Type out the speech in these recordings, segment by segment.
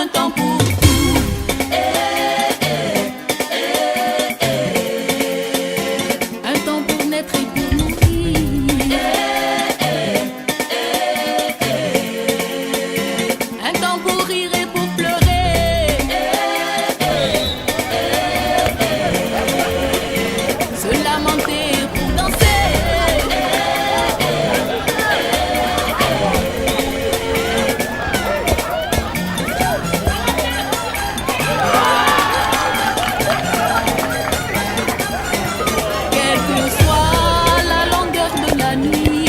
un temps pour tout. Un temps pour naître et pour mourir. Un temps pour rire et pour pleurer. Se lamenter pour danser. Quelle que soit la longueur de la nuit,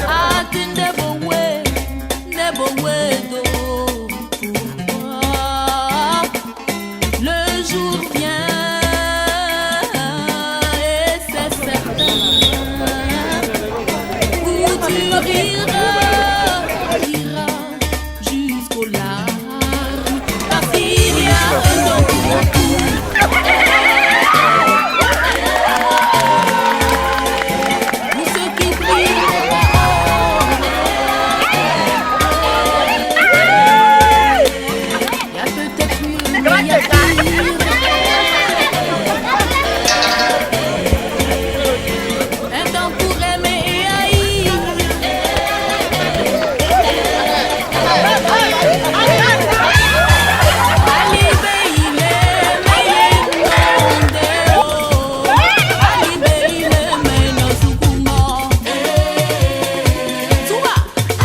I can never wait though. Pourquoi le jour vient et c'est certain où tu riras jusqu'aux larmes. Parce qu'il y a un temps pour tout. Pour ceux qui prient, il y a peut-être mieux, mais il y a pire. Un temps pour aimer et haïr. Ali Beile, Ali Beile, Meno Sukuma. Suba.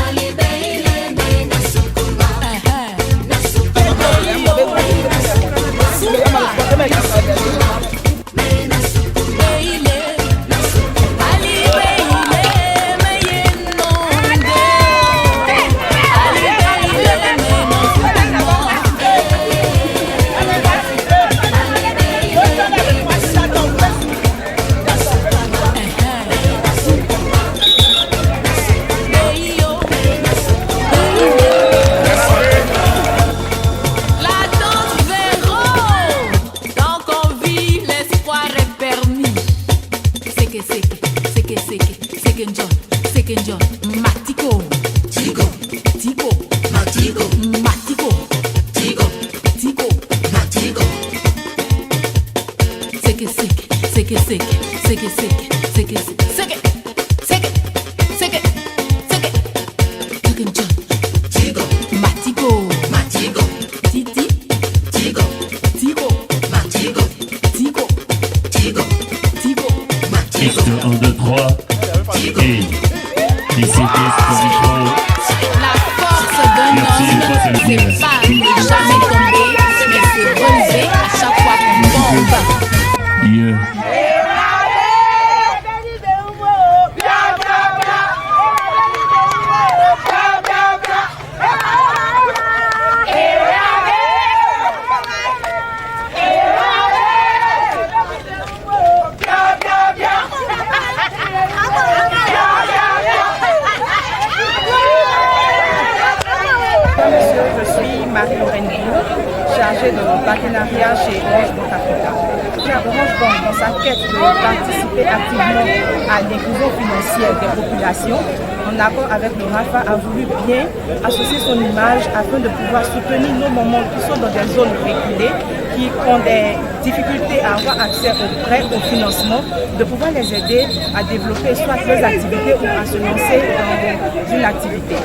Ali Beile, Meno Sukuma. Suba. Beile. Ali Beile, Meno Ali Beile, Meno La danse véro, tant qu'on vit, l'espoir est permis. Seke John, Matiko, Tigo, Matiko, Tigo, Matiko. Seke John, Tigo, Matiko, Titi, Tigo, Matiko, Tigo, Piste 1, 2, 3. Et ici, La force d'un Merci, homme, c'est c'est pas de jamais tomber, mais se relever à chaque fois qu'on tombe. yeah. Monsieur, je suis Marie-Lorraine Guillaume, chargée de partenariat chez Orange Bank Africa. Orange Bank, dans sa quête de participer activement à l'inclusion financière des populations, en accord avec le RAFA, a voulu bien associer son image afin de pouvoir soutenir nos mamans qui sont dans des zones reculées, qui ont des difficultés à avoir accès aux prêts, au financement, de pouvoir les aider à développer soit leurs activités ou à se lancer dans une activité.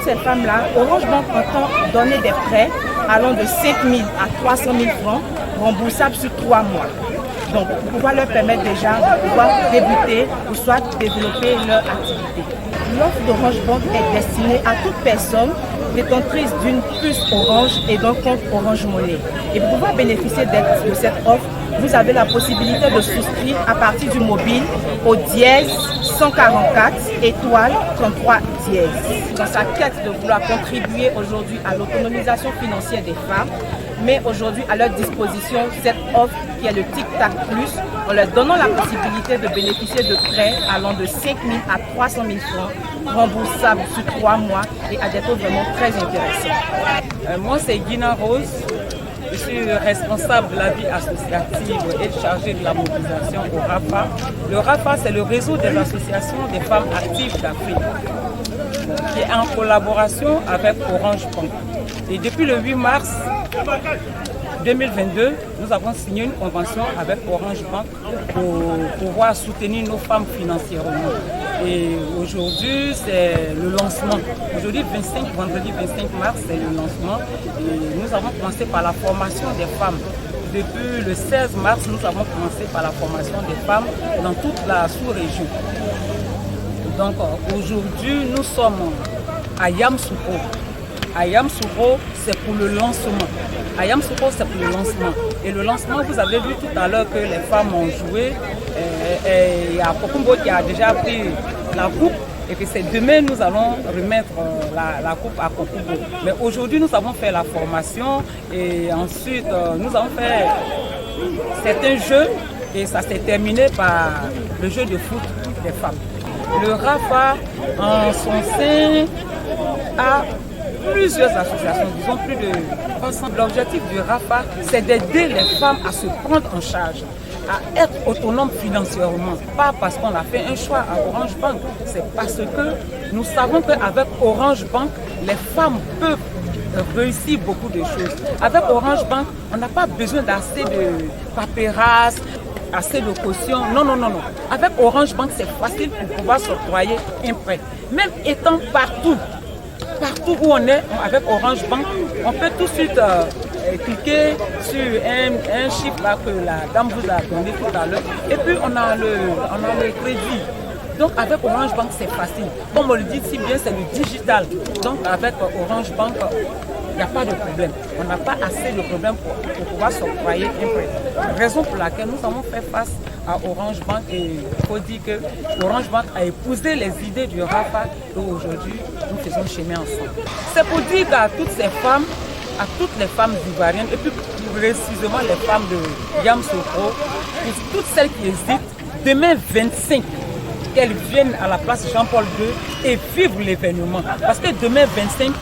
Ces femmes-là, Orange Bank entend donner des prêts allant de 5 000 à 300 000 francs remboursables sur 3 mois. Donc, pour pouvoir leur permettre déjà de pouvoir débuter ou soit développer leur activité. L'offre d'Orange Bank est destinée à toute personne détentrice d'une puce Orange et d'un compte Orange Money. Et pour pouvoir bénéficier de cette offre, vous avez la possibilité de souscrire à partir du mobile au dièse 144 étoile 33 dièse. Dans sa quête de vouloir contribuer aujourd'hui à l'autonomisation financière des femmes, met aujourd'hui à leur disposition cette offre qui est le Tic Tac Plus, en leur donnant la possibilité de bénéficier de prêts allant de 5 000 à 300 000 francs, remboursables sur 3 mois et à des taux vraiment très intéressants. Moi, c'est Guina Rose. Je suis responsable de la vie associative et chargée de la mobilisation au RAFA. Le RAFA, c'est le réseau des associations des femmes actives d'Afrique. qui est en collaboration avec Orange Bank. Et depuis le 8 mars 2022, nous avons signé une convention avec Orange Bank pour pouvoir soutenir nos femmes financièrement. Et aujourd'hui, c'est le lancement. Aujourd'hui, vendredi 25 mars, c'est le lancement. Et nous avons commencé par la formation des femmes. Depuis le 16 mars, nous avons commencé par la formation des femmes dans toute la sous-région. Donc aujourd'hui, nous sommes à Yamoussoukro. À Yamoussoukro, c'est pour le lancement. À Yamoussoukro, c'est pour le lancement. Et le lancement, vous avez vu tout à l'heure que les femmes ont joué. Et il y a Kokumbo qui a déjà pris la coupe. Et que c'est demain, nous allons remettre la coupe à Kokumbo. Mais aujourd'hui, nous avons fait la formation. Et ensuite, nous avons fait certains jeux. Et ça s'est terminé par le jeu de foot des femmes. Le RAFA, en son sein, a plusieurs associations, disons plus de 300. L'objectif du RAFA, c'est d'aider les femmes à se prendre en charge, à être autonomes financièrement. Pas parce qu'on a fait un choix à Orange Bank, c'est parce que nous savons qu'avec Orange Bank, les femmes peuvent réussir beaucoup de choses. Avec Orange Bank, on n'a pas besoin d'assez de paperasse, assez de caution. Non, non, non, non. Avec Orange Bank, c'est facile pour pouvoir s'octroyer un prêt. Même étant partout où on est, avec Orange Bank, on peut tout de suite cliquer sur un chiffre là que la dame vous a donné tout à l'heure. Et puis on a le crédit. Donc avec Orange Bank, c'est facile. Comme on le dit si bien, c'est le digital. Donc avec Orange Bank, il n'y a pas de problème. On n'a pas assez de problèmes pour pouvoir s'octroyer un prêt. Raison pour laquelle nous avons fait face à Orange Bank et il faut dire que Orange Bank a épousé les idées du RAFA et aujourd'hui nous faisons chemin ensemble. C'est pour dire qu'à toutes ces femmes, à toutes les femmes ivoiriennes et plus précisément les femmes de Yamoussoukro, toutes celles qui hésitent, demain 25, qu'elles viennent à la place Jean-Paul II et vivent l'événement. Parce que demain 25,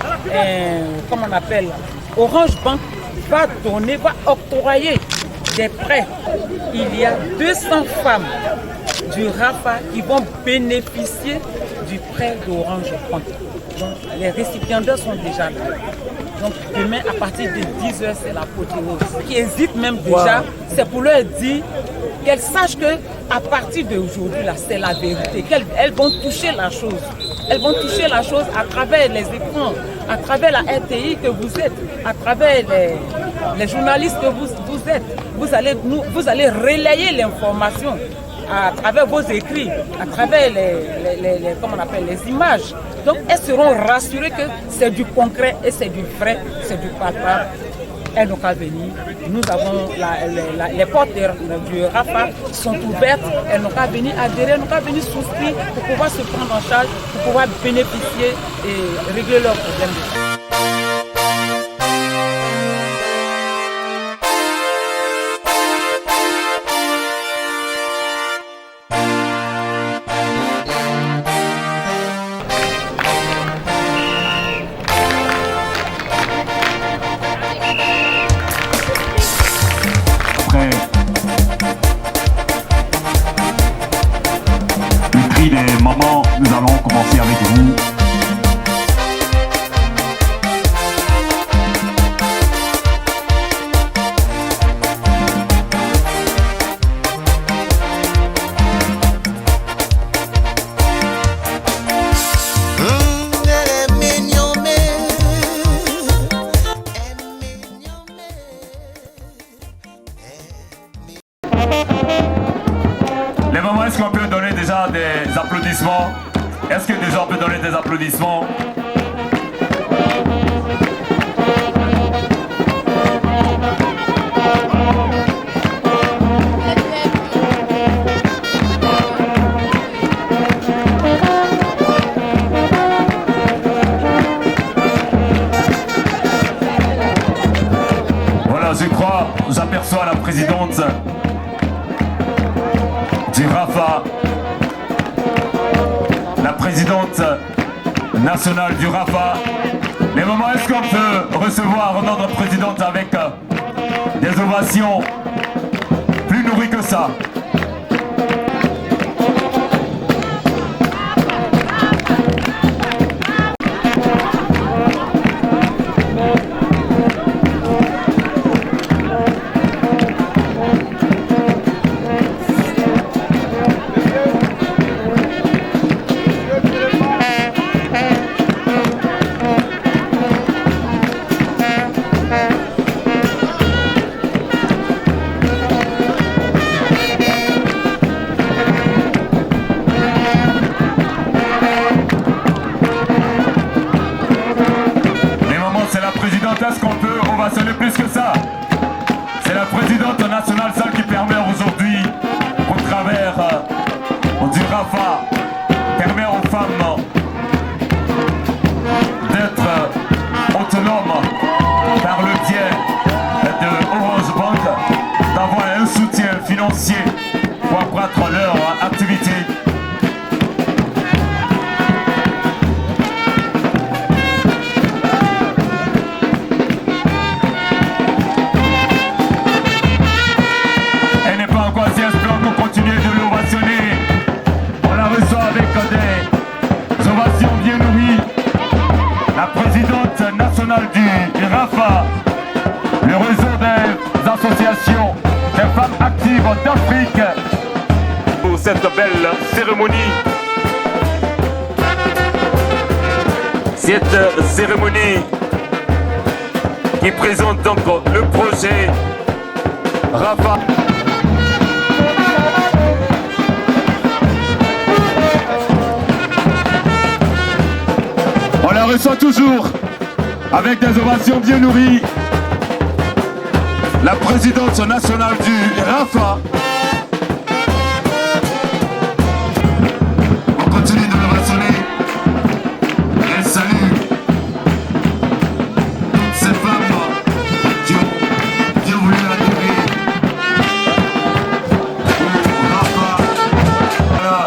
comme on appelle, Orange Bank va octroyer des prêts. Il y a 200 femmes du RAFA qui vont bénéficier du prêt d'Orange Bank. Donc les récipiendaires sont déjà là. Donc demain à partir de 10h, c'est l'apothéose. Ceux qui hésitent même déjà, c'est pour leur dire qu'elles sachent qu'à partir d'aujourd'hui, là, c'est la vérité, qu'elles vont toucher la chose. Elles vont toucher la chose à travers les écrans, à travers la RTI que vous êtes, à travers les journalistes que vous êtes. Vous allez relayer l'information à travers vos écrits, à travers les images. Donc elles seront rassurées que c'est du concret et c'est du vrai, c'est du palpable. Elles n'ont qu'à venir. Nous avons les portes du RAFA sont ouvertes. Elles n'ont qu'à venir adhérer, elles n'ont qu'à venir souscrire pour pouvoir se prendre en charge, pour pouvoir bénéficier et régler leurs problèmes. Des mamans, nous allons commencer avec vous. Les mamans, est-ce qu'on peut donner déjà des applaudissements? Est-ce que déjà on peut donner des applaudissements? Voilà, je crois, j'aperçois la présidente du RAFA, la présidente nationale du RAFA. Les mamans, est-ce qu'on peut recevoir notre présidente avec des ovations plus nourries que ça? présidente nationale du RAFA, le réseau des associations des femmes actives d'Afrique, pour cette belle cérémonie. Cette cérémonie qui présente donc le projet RAFA. On la reçoit toujours avec des ovations bien nourries. La présidente nationale du RAFA. On continue de le rassonner. Elle salue toutes ces femmes qui ont voulu adhérer au RAFA. Voilà.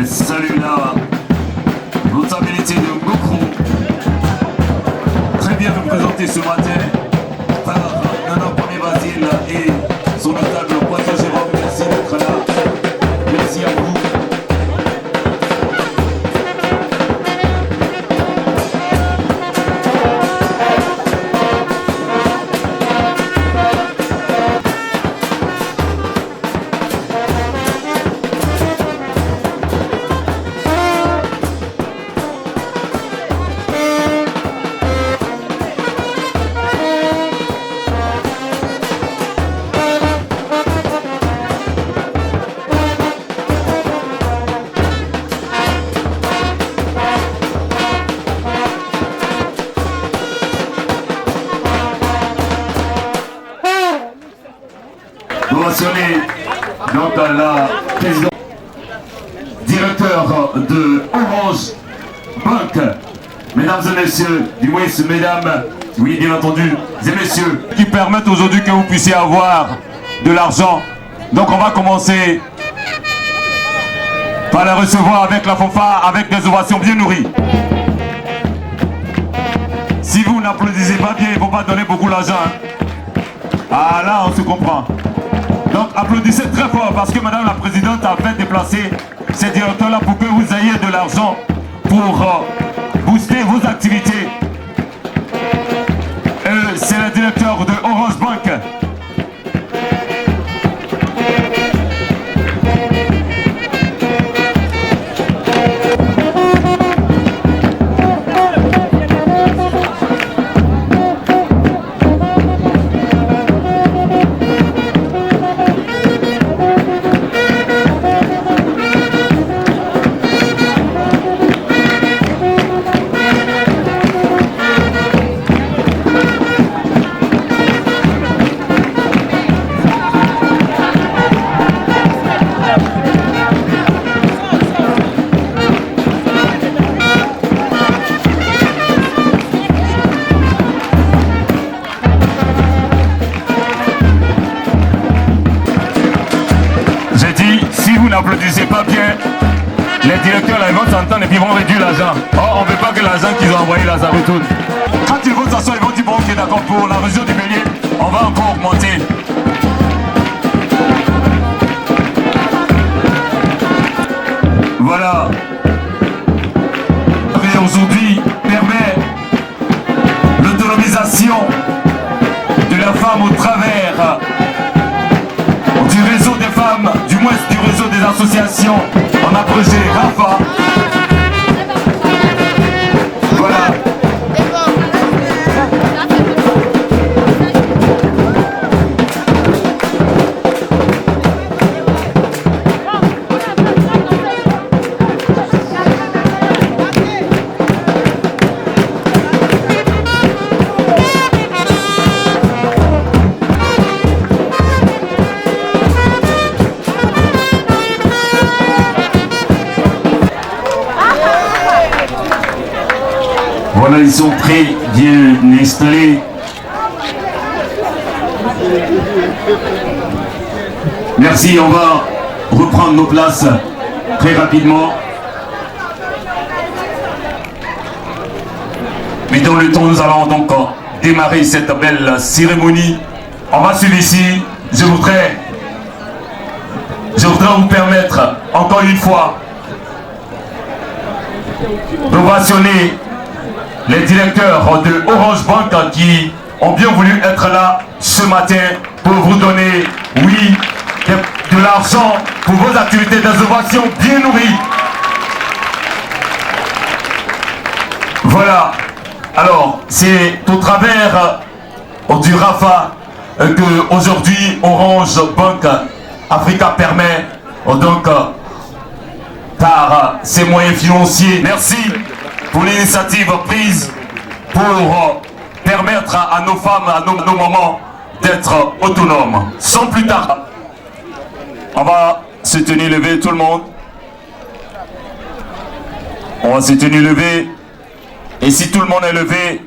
Salut la notabilité de Mokro, très bien représenté ce matin par Nana Premier Basile et son notable Poisson Jérôme. Merci d'être là. Merci à vous. Mentionné donc la présidente directeur de Orange Bank, mesdames et messieurs, du moins mesdames, oui bien entendu, et messieurs, qui permettent aujourd'hui que vous puissiez avoir de l'argent. Donc on va commencer par la recevoir avec la fanfare, avec des ovations bien nourries. Si vous n'applaudissez pas bien, il ne faut pas donner beaucoup d'argent. Ah là, on se comprend. Donc applaudissez très fort parce que Madame la Présidente a fait déplacer ces directeurs-là pour que vous ayez de l'argent pour booster vos activités. C'est le directeur de Orange Bank. N'applaudissez pas bien, les directeurs là, ils vont s'entendre et puis ils vont réduire l'argent. Or on ne veut pas que l'argent qu'ils ont envoyé là ça retourne. Quand ils vont s'asseoir, ils vont dire bon ok d'accord, pour la région du Bélier, on va encore augmenter. Voilà. Et aujourd'hui permet l'autonomisation de la femme au travers du réseau des femmes, du moins du réseau des associations en abrégé RAFA. Voilà. Voilà, ils sont très bien installés. Merci, on va reprendre nos places très rapidement. Mais dans le temps, nous allons donc démarrer cette belle cérémonie. On va suivre ici. Je voudrais vous permettre, encore une fois, d'ovationner les directeurs de Orange Bank qui ont bien voulu être là ce matin pour vous donner, oui, de l'argent pour vos activités d'innovation bien nourries. Voilà. Alors, c'est au travers du RAFA que aujourd'hui Orange Bank Africa permet donc par ses moyens financiers. Merci pour l'initiative prise pour permettre à nos femmes, à nos mamans d'être autonomes. Sans plus tard, on va se tenir levé tout le monde. On va se tenir levé. Et si tout le monde est levé,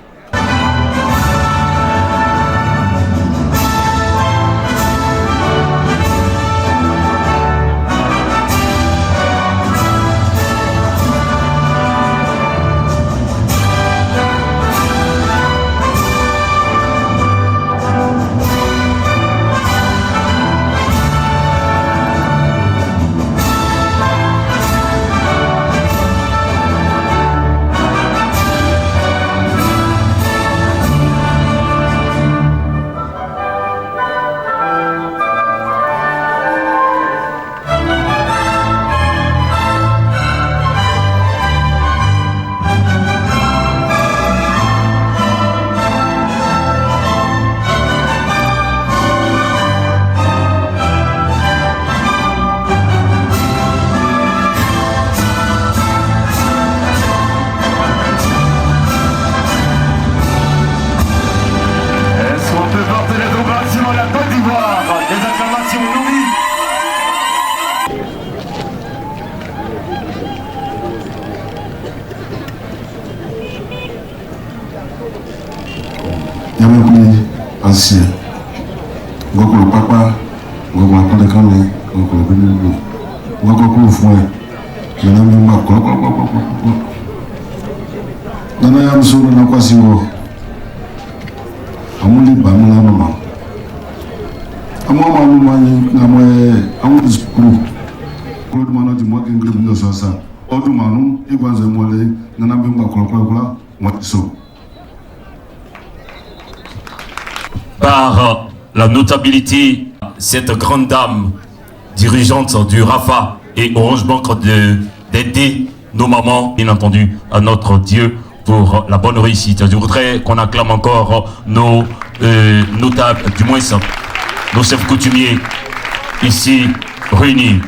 ancien. Gokolo papa, gokolo akole kane, gokolo benu, gokolo foué. Nana mba kolo. Nana ya msuru na kwa siwo. Amuli ba mula mama. Amama mumani na mwe amu skru. Kodu mana di mwa kengli mno sosa. Odu manu igwanze mwale nana mba kolo mwatiso. Par la notabilité, cette grande dame dirigeante du RAFA et Orange Bank d'aider nos mamans, bien entendu, à notre Dieu pour la bonne réussite. Je voudrais qu'on acclame encore nos notables, du moins nos chefs coutumiers ici réunis.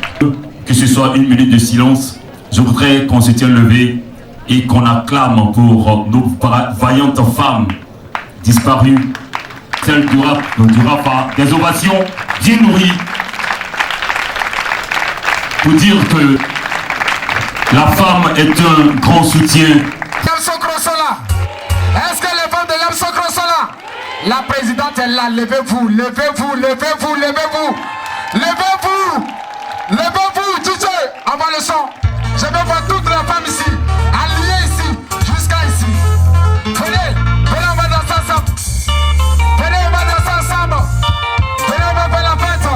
Que ce soit une minute de silence, je voudrais qu'on se tienne levé et qu'on acclame pour nos vaillantes femmes disparues, celle du RAFA, des ovations bien nourries pour dire que la femme est un grand soutien. Est-ce que les femmes de Yamsokro sont là? La présidente est là, levez-vous, levez-vous, levez-vous, levez-vous, levez-vous, levez-vous, DJ, avant le son. Je veux voir toutes les femmes ici, alliées ici, jusqu'à ici. Venez, venez, on va danser ensemble. Venez, on va danser ensemble. Venez, on va faire la fête.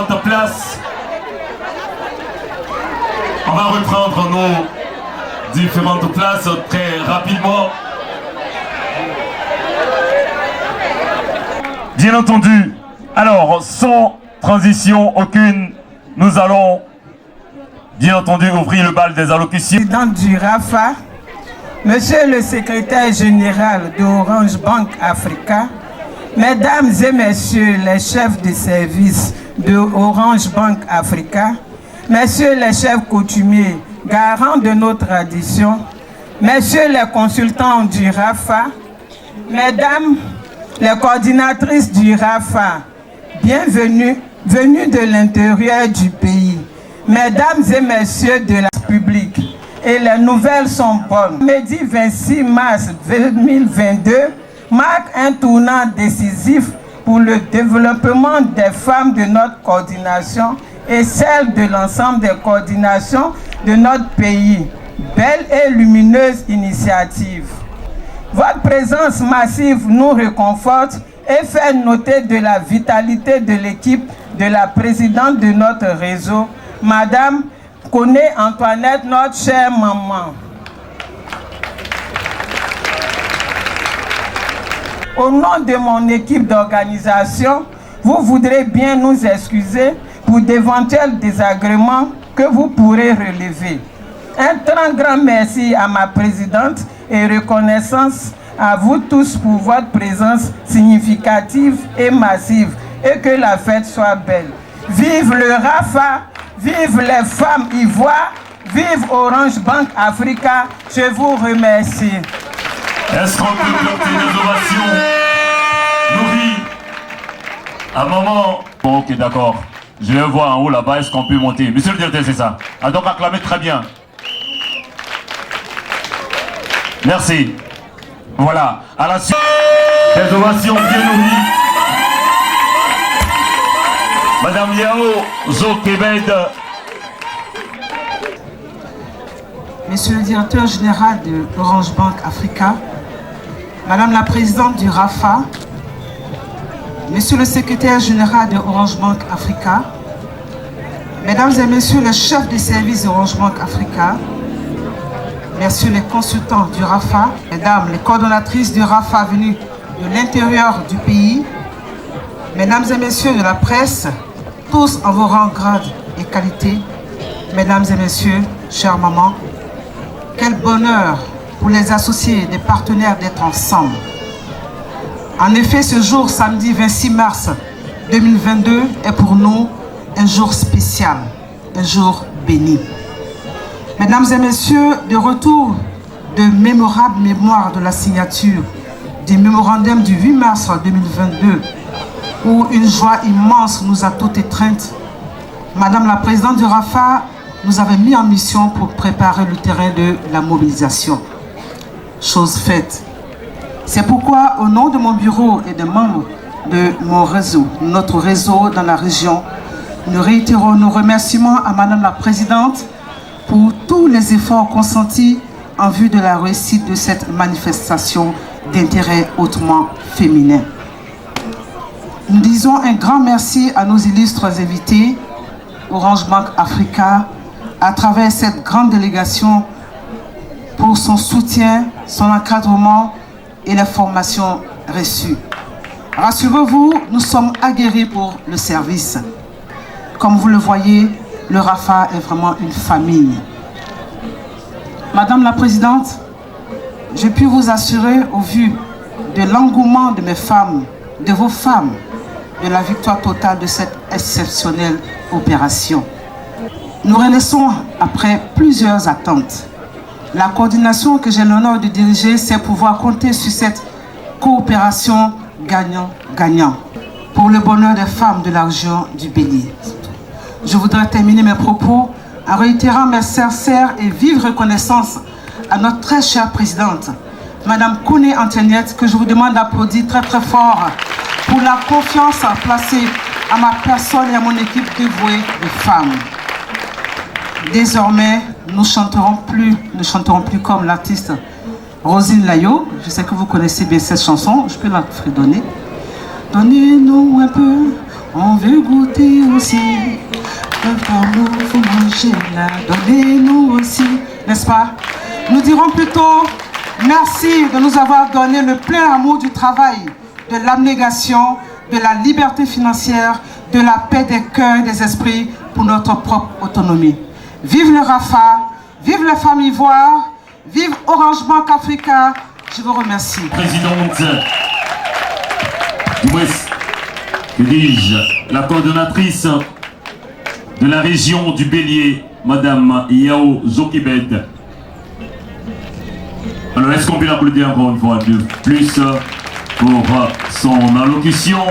différentes places. On va reprendre nos différentes places très rapidement. Bien entendu, alors sans transition aucune, nous allons bien entendu ouvrir le bal des allocutions. Président du RAFA, Monsieur le secrétaire général de Orange Bank Africa, Mesdames et Messieurs les chefs de service de Orange Bank Africa, Messieurs les chefs coutumiers, garants de nos traditions, Messieurs les consultants du RAFA, Mesdames les coordinatrices du RAFA, bienvenue, venus de l'intérieur du pays, Mesdames et Messieurs de la République, et les nouvelles sont bonnes. Le mercredi 26 mars 2022 marque un tournant décisif pour le développement des femmes de notre coordination et celle de l'ensemble des coordinations de notre pays. Belle et lumineuse initiative. Votre présence massive nous réconforte et fait noter de la vitalité de l'équipe de la présidente de notre réseau, Madame Koné Antoinette, notre chère maman. Au nom de mon équipe d'organisation, vous voudrez bien nous excuser pour d'éventuels désagréments que vous pourrez relever. Un très grand merci à ma présidente et reconnaissance à vous tous pour votre présence significative et massive et que la fête soit belle. Vive le RAFA, vive les femmes ivoires, vive Orange Bank Africa. Je vous remercie. Est-ce qu'on peut porter des ovations nourries? Un moment. Bon, ok, d'accord. Je le vois en haut là-bas. Est-ce qu'on peut monter? Monsieur le directeur, c'est ça. Ah, donc acclamez très bien. Merci. Voilà. À la suite, des ovations bien nourries. Madame Yao Zokebed. Monsieur le directeur général de Orange Bank Africa, Madame la présidente du RAFA, Monsieur le secrétaire général de Orange Bank Africa, Mesdames et Messieurs les chefs des services d'Orange Bank Africa, Messieurs les consultants du RAFA, Mesdames les coordonnatrices du RAFA venues de l'intérieur du pays, Mesdames et Messieurs de la presse, tous en vos rangs, grades et qualités, Mesdames et Messieurs, chères mamans, quel bonheur pour les associés et les partenaires d'être ensemble. En effet, ce jour, samedi 26 mars 2022, est pour nous un jour spécial, un jour béni. Mesdames et Messieurs, de retour de mémorable mémoire de la signature du mémorandum du 8 mars 2022, où une joie immense nous a toutes étreintes, Madame la présidente du RAFA nous avait mis en mission pour préparer le terrain de la mobilisation. Chose faite. C'est pourquoi, au nom de mon bureau et des membres de mon réseau, notre réseau dans la région, nous réitérons nos remerciements à Madame la présidente pour tous les efforts consentis en vue de la réussite de cette manifestation d'intérêt hautement féminin. Nous disons un grand merci à nos illustres invités, Orange Bank Africa, à travers cette grande délégation pour son soutien, son encadrement et les formations reçues. Rassurez-vous, nous sommes aguerris pour le service. Comme vous le voyez, le RAFA est vraiment une famille. Madame la présidente, je puis vous assurer, au vu de l'engouement de mes femmes, de vos femmes, de la victoire totale de cette exceptionnelle opération. Nous renaissons après plusieurs attentes. La coordination que j'ai l'honneur de diriger, c'est pouvoir compter sur cette coopération gagnant-gagnant pour le bonheur des femmes de la région du Bélier. Je voudrais terminer mes propos en réitérant mes sincères et vives reconnaissances à notre très chère présidente, Madame Koné Antoinette, que je vous demande d'applaudir très très fort pour la confiance placée à ma personne et à mon équipe dévouée de femmes. Désormais, nous ne chanterons plus comme l'artiste Rosine Layo. Je sais que vous connaissez bien cette chanson, je peux la fredonner. Donnez-nous un peu, On veut goûter aussi. Amour, vous mangez là, donnez-nous aussi, n'est-ce pas? Nous dirons plutôt merci de nous avoir donné le plein amour du travail, de l'abnégation, de la liberté financière, de la paix des cœurs et des esprits pour notre propre autonomie. Vive le Rafa, vive les femmes ivoires, vive Orange Bank Africa. Je vous remercie. Présidente, que dis-je, la coordonnatrice de la région du Bélier, Madame Yao Zokibed. Alors, est-ce qu'on peut l'applaudir encore une fois de plus pour son allocution?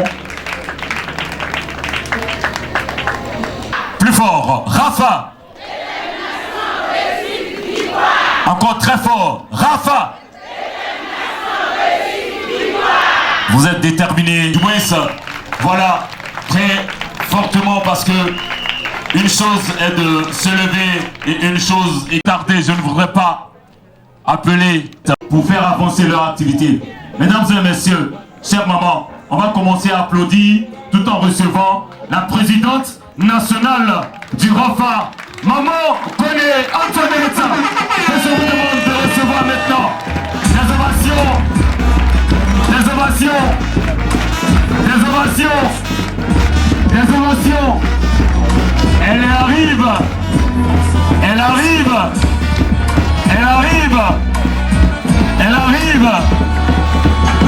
Plus fort, Rafa. Encore très fort, Rafa. Vous êtes déterminés, du moins ça, voilà, très fortement, parce que une chose est de se lever et une chose est tardée. Je ne voudrais pas appeler pour faire avancer leur activité. Mesdames et messieurs, chères mamans, on va commencer à applaudir tout en recevant la présidente nationale du Rafa, Maman Koné Antoinette. Je vous demande de recevoir maintenant les ovations, les ovations, les ovations, les ovations. Elle arrive, elle arrive, elle arrive, elle arrive.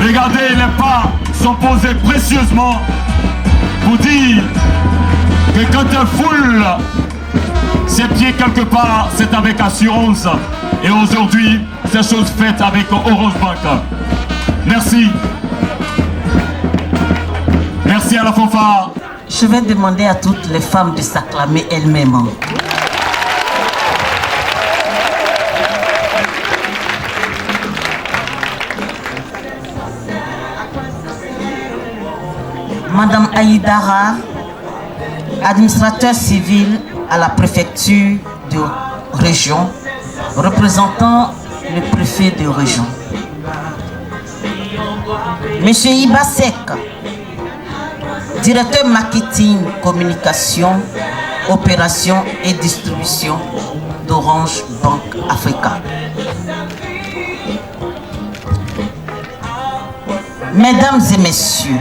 Regardez, les pas sont posés précieusement pour dire que quand elle foule ses pieds quelque part, c'est avec assurance. Et aujourd'hui, c'est chose faite avec Orange Bank. Merci. Merci à la fanfare. Je vais demander à toutes les femmes de s'acclamer elles-mêmes. Madame Aïdara, administrateur civil à la préfecture de région, représentant le préfet de région. Monsieur Ibasek, directeur marketing, communication, opération et distribution d'Orange Bank Africa. Mesdames et messieurs,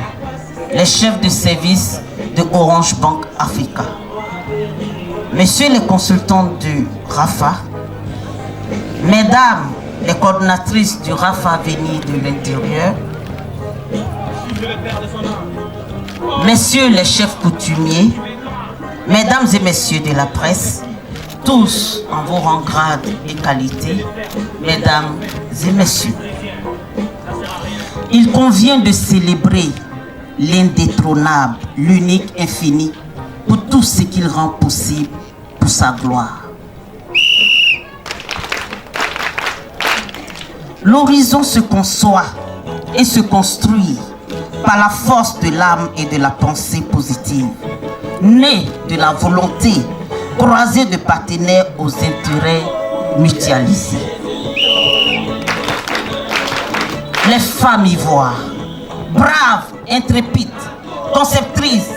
les chefs de service de Orange Bank Africa, messieurs les consultants du Rafa, mesdames les coordonnatrices du Rafa venu de l'intérieur, messieurs les chefs coutumiers, mesdames et messieurs de la presse, tous en vos rangs, grades et qualités, mesdames et messieurs, il convient de célébrer l'indétrônable, l'unique, infini, pour tout ce qu'il rend possible pour sa gloire. L'horizon se conçoit et se construit par la force de l'âme et de la pensée positive, née de la volonté croisée de partenaires aux intérêts mutualisés. Les femmes ivoires, braves, intrépides, conceptrices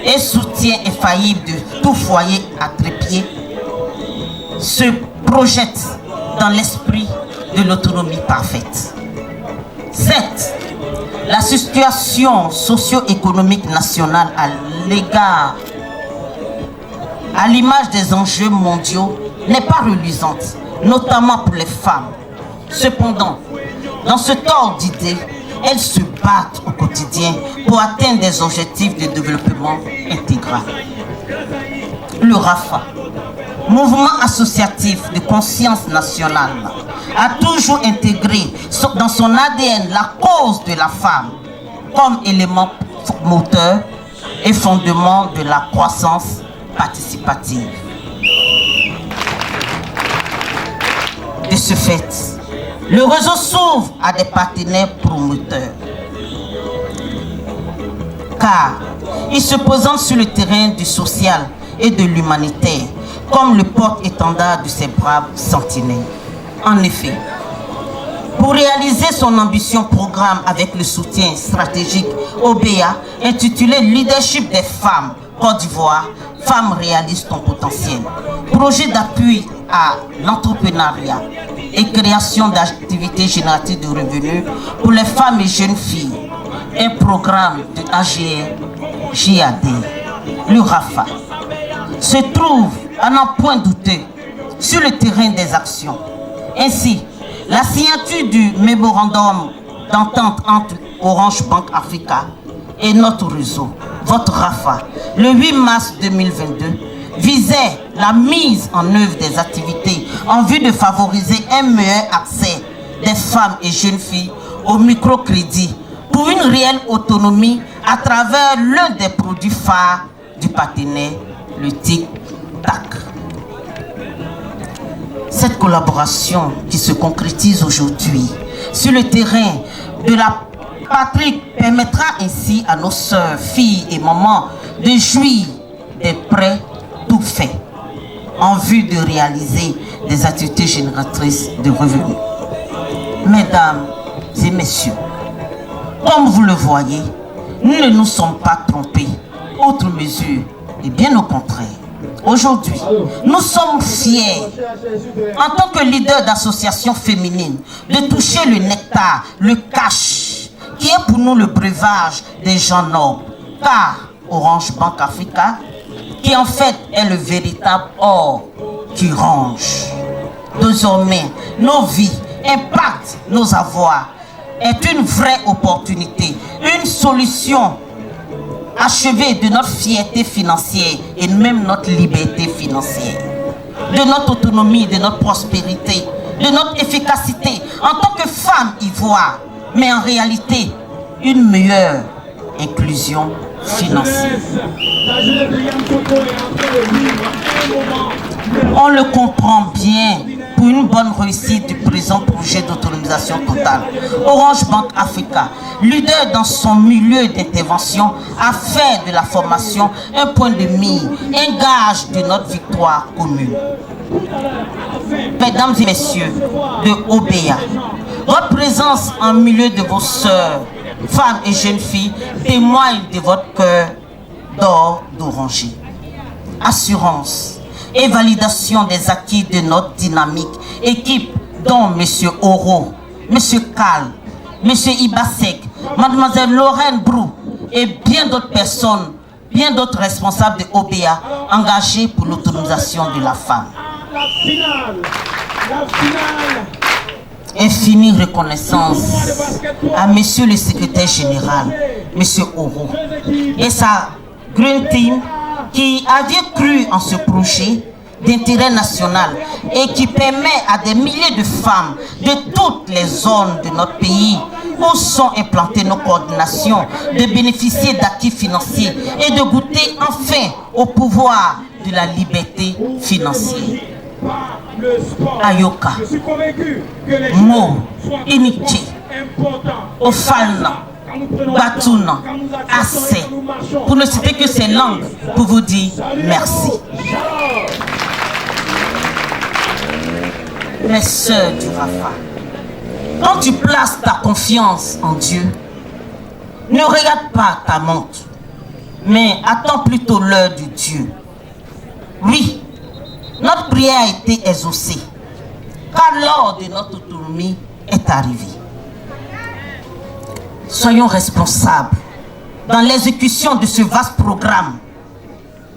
et soutien infaillible de tout foyer à trépied, se projettent dans l'esprit de l'autonomie parfaite. Certes, la situation socio-économique nationale à l'égard, à l'image des enjeux mondiaux, n'est pas reluisante, notamment pour les femmes. Cependant, dans ce ordre d'idées, elles se battent au quotidien pour atteindre des objectifs de développement intégral. Le Rafa, mouvement associatif de conscience nationale, a toujours intégré dans son ADN la cause de la femme comme élément moteur et fondement de la croissance participative. De ce fait, le réseau s'ouvre à des partenaires promoteurs, car il se présente sur le terrain du social et de l'humanitaire comme le porte-étendard de ces braves sentinelles. En effet, Pour réaliser son ambition programme avec le soutien stratégique OBEA intitulé Leadership des femmes Côte d'Ivoire, femmes réalisent ton potentiel. Projet d'appui à l'entrepreneuriat et création d'activités génératives de revenus pour les femmes et jeunes filles. Un programme de AGR-GAD, le RAFA, se trouve à n'en point douter sur le terrain des actions. Ainsi, la signature du mémorandum d'entente entre Orange Bank Africa et notre réseau, votre RAFA, le 8 mars 2022, visait la mise en œuvre des activités en vue de favoriser un meilleur accès des femmes et jeunes filles au microcrédit pour une réelle autonomie à travers l'un des produits phares du partenaire, le TIC-TAC. Cette collaboration qui se concrétise aujourd'hui sur le terrain de la patrie permettra ainsi à nos sœurs, filles et mamans de jouir des prêts tout faits en vue de réaliser des activités génératrices de revenus. Mesdames et messieurs, comme vous le voyez, nous ne nous sommes pas trompés, outre mesure, et bien au contraire. Aujourd'hui, nous sommes fiers, en tant que leader d'associations féminines, de toucher le nectar, le cash, qui est pour nous le breuvage des gens nobles. Car Orange Bank Africa, qui en fait est le véritable or qui range. Désormais, nos vies impactent nos avoirs, est une vraie opportunité, une solution achevée de notre fierté financière et même notre liberté financière, de notre autonomie, de notre prospérité, de notre efficacité en tant que femme ivoire, mais en réalité, une meilleure inclusion financière. On le comprend bien. Pour une bonne réussite du présent projet d'autonomisation totale, Orange Bank Africa, leader dans son milieu d'intervention, a fait de la formation un point de mire, un gage de notre victoire commune. Mesdames et messieurs de OBEA, votre présence en milieu de vos sœurs, femmes et jeunes filles, témoigne de votre cœur d'or d'oranger. Assurance et validation des acquis de notre dynamique équipe dont M. Oro, M. Kal, M. Ibasek, Mademoiselle Lorraine Brou et bien d'autres personnes, bien d'autres responsables de OBEA engagés pour l'autonomisation de la femme. Infinie reconnaissance à M. le secrétaire général, M. Oro, et sa Green Team qui avait cru en ce projet d'intérêt national et qui permet à des milliers de femmes de toutes les zones de notre pays où sont implantées nos coordinations de bénéficier d'acquis financiers et de goûter enfin au pouvoir de la liberté financière. Ayoka, Mo, Initi, Ofalna, Batouna, Assez, pour ne citer que ces langues, pour vous dire merci. Mes sœurs du Rafa, quand tu places ta confiance en Dieu, ne regarde pas ta montre, mais attends plutôt l'heure de Dieu. Oui, notre prière a été exaucée, car l'heure de notre autonomie est arrivée. Soyons responsables dans l'exécution de ce vaste programme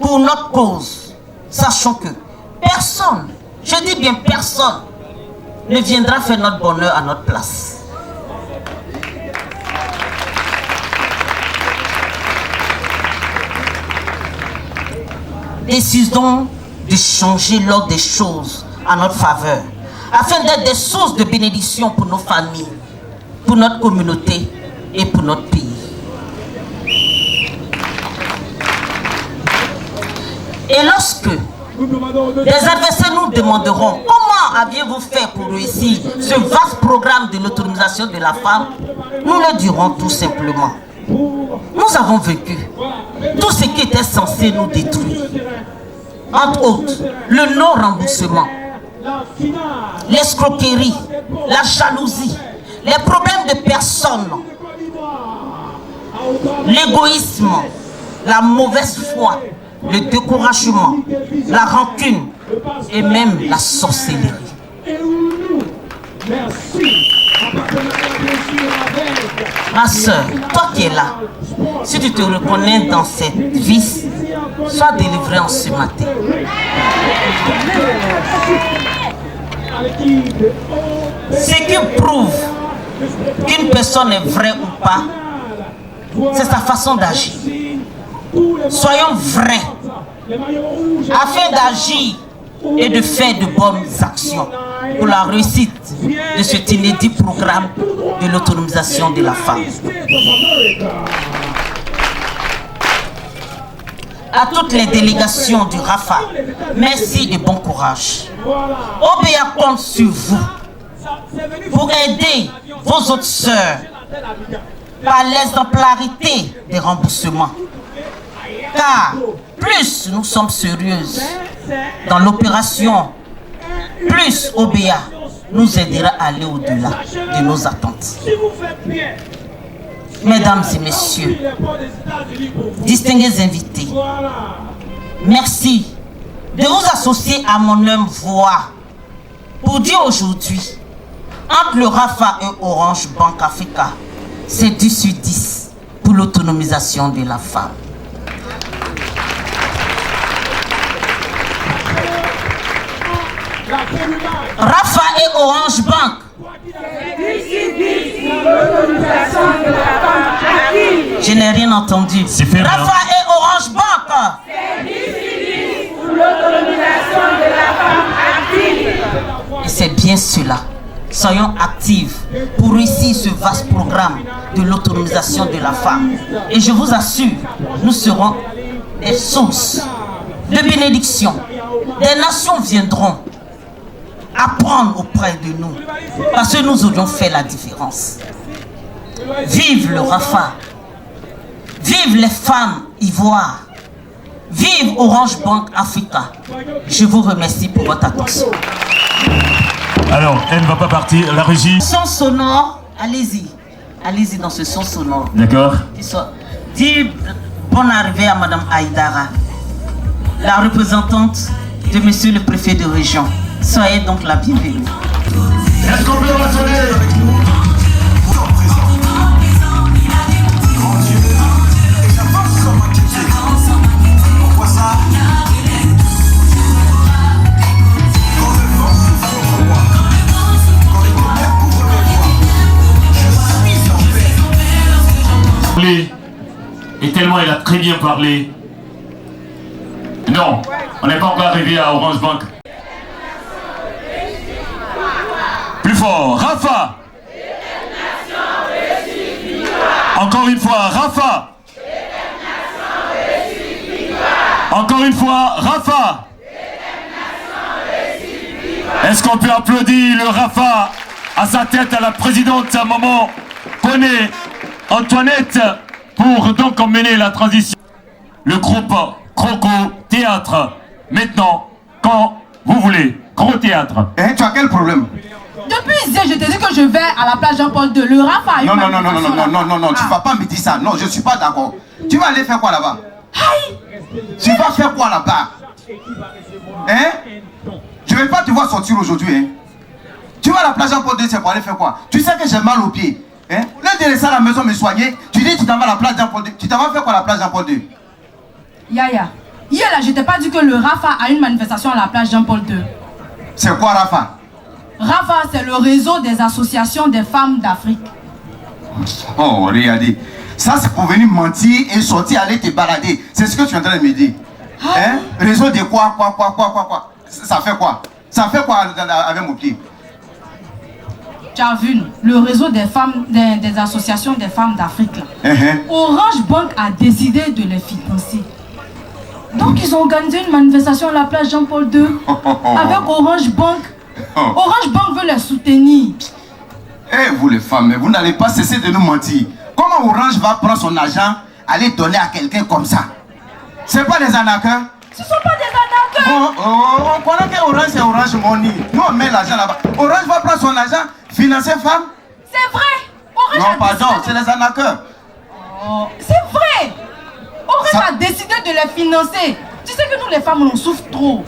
pour notre cause, sachant que personne, je dis bien personne, ne viendra faire notre bonheur à notre place. Décidons de changer l'ordre des choses à notre faveur, afin d'être des sources de bénédiction pour nos familles, pour notre communauté et pour notre pays. Et lorsque les adversaires nous demanderont comment aviez-vous fait pour réussir ce vaste programme de l'autonomisation de la femme, nous leur dirons tout simplement: nous avons vécu tout ce qui était censé nous détruire. Entre autres, le non-remboursement, l'escroquerie, la jalousie, les problèmes de personnes, l'égoïsme, la mauvaise foi, le découragement, la rancune et même la sorcellerie. Ma soeur, toi qui es là, si tu te reconnais dans cette vice, sois délivré en ce matin. Ce qui prouve qu'une personne est vraie ou pas, c'est sa façon d'agir. Soyons vrais, afin d'agir et de faire de bonnes actions pour la réussite de cet inédit programme de l'autonomisation de la femme. À toutes les délégations du RAFA, merci et bon courage. OBEA compte sur vous pour aider vos autres sœurs par l'exemplarité des remboursements. Car plus nous sommes sérieuses dans l'opération, plus OBEA nous aidera à aller au-delà de nos attentes. Mesdames et messieurs, distingués invités, merci de vous associer à mon humble voix pour dire aujourd'hui, entre le RAFA et Orange Bank Africa, c'est 10 sur 10 pour l'autonomisation de la femme. RAFA et Orange Bank. Je n'ai rien entendu. RAFA et Orange Bank. Et c'est bien cela. Soyons actifs pour réussir ce vaste programme de l'autonomisation de la femme. Et je vous assure, nous serons des sources de bénédiction. Des nations viendront apprendre auprès de nous, parce que nous aurions fait la différence. Vive le RAFA, vive les femmes ivoires, vive Orange Bank Africa. Je vous remercie pour votre attention. Alors, elle ne va pas partir, la régie. Son sonore, allez-y. Allez-y dans ce son sonore. D'accord. Dis bonne arrivée à Madame Aïdara, la représentante de Monsieur le préfet de région. Soyez donc la bienvenue. Est-ce qu'on peut rassembler avec nous? Et tellement elle a très bien parlé. Non, on n'est pas encore arrivé à Orange Bank. Plus fort, RAFA. Encore une fois, RAFA. Encore une fois, RAFA. Est-ce qu'on peut applaudir le RAFA à sa tête, à la présidente, à maman Koné Antoinette, pour donc emmener la transition. Le groupe Croco Théâtre, maintenant, quand vous voulez. Gros théâtre. Hein, tu as quel problème? Depuis hier, je te dis que je vais à la place Jean-Paul II. Le RAFA a eu non, tu vas pas me dire ça. Non, je suis pas d'accord. Tu vas aller faire quoi là-bas? Tu vas faire quoi là-bas? Hein? Je vais pas te voir sortir aujourd'hui, hein? Tu vas à la place Jean-Paul II, c'est pour aller faire quoi? Tu sais que j'ai mal aux pieds. Hein? Au lieu de laisser à la maison me soigner, tu dis que tu t'en vas à la place Jean-Paul II. Tu t'en vas faire quoi à la place Jean-Paul II? Yaya, hier là, je t'ai pas dit que le RAFA a une manifestation à la place Jean-Paul II. C'est quoi RAFA? RAFA, c'est le réseau des associations des femmes d'Afrique. Oh, regardez. Ça, c'est pour venir mentir et sortir, aller te balader. C'est ce que tu es en train de me dire. Hein? Réseau de quoi? Ça fait quoi? Ça fait quoi avec mon pied? Tu as vu, le réseau des femmes, des associations des femmes d'Afrique là. Orange Bank a décidé de les financer. Donc ils ont organisé une manifestation à la place Jean-Paul II avec Orange Bank. Orange Bank veut les soutenir. Eh vous les femmes, vous n'allez pas cesser de nous mentir. Comment Orange va prendre son argent, aller donner à quelqu'un comme ça? C'est pas des arnaqueurs? Ce sont pas des arnaqueurs. On connaît que Orange c'est Orange Money. Nous on met l'argent là-bas. Orange va prendre son argent, financer femmes. C'est vrai. Orange Non, a pardon, décidé c'est les arnaqueurs. Oh, c'est vrai. Orange a décidé de les financer. Tu sais que nous les femmes on souffre trop.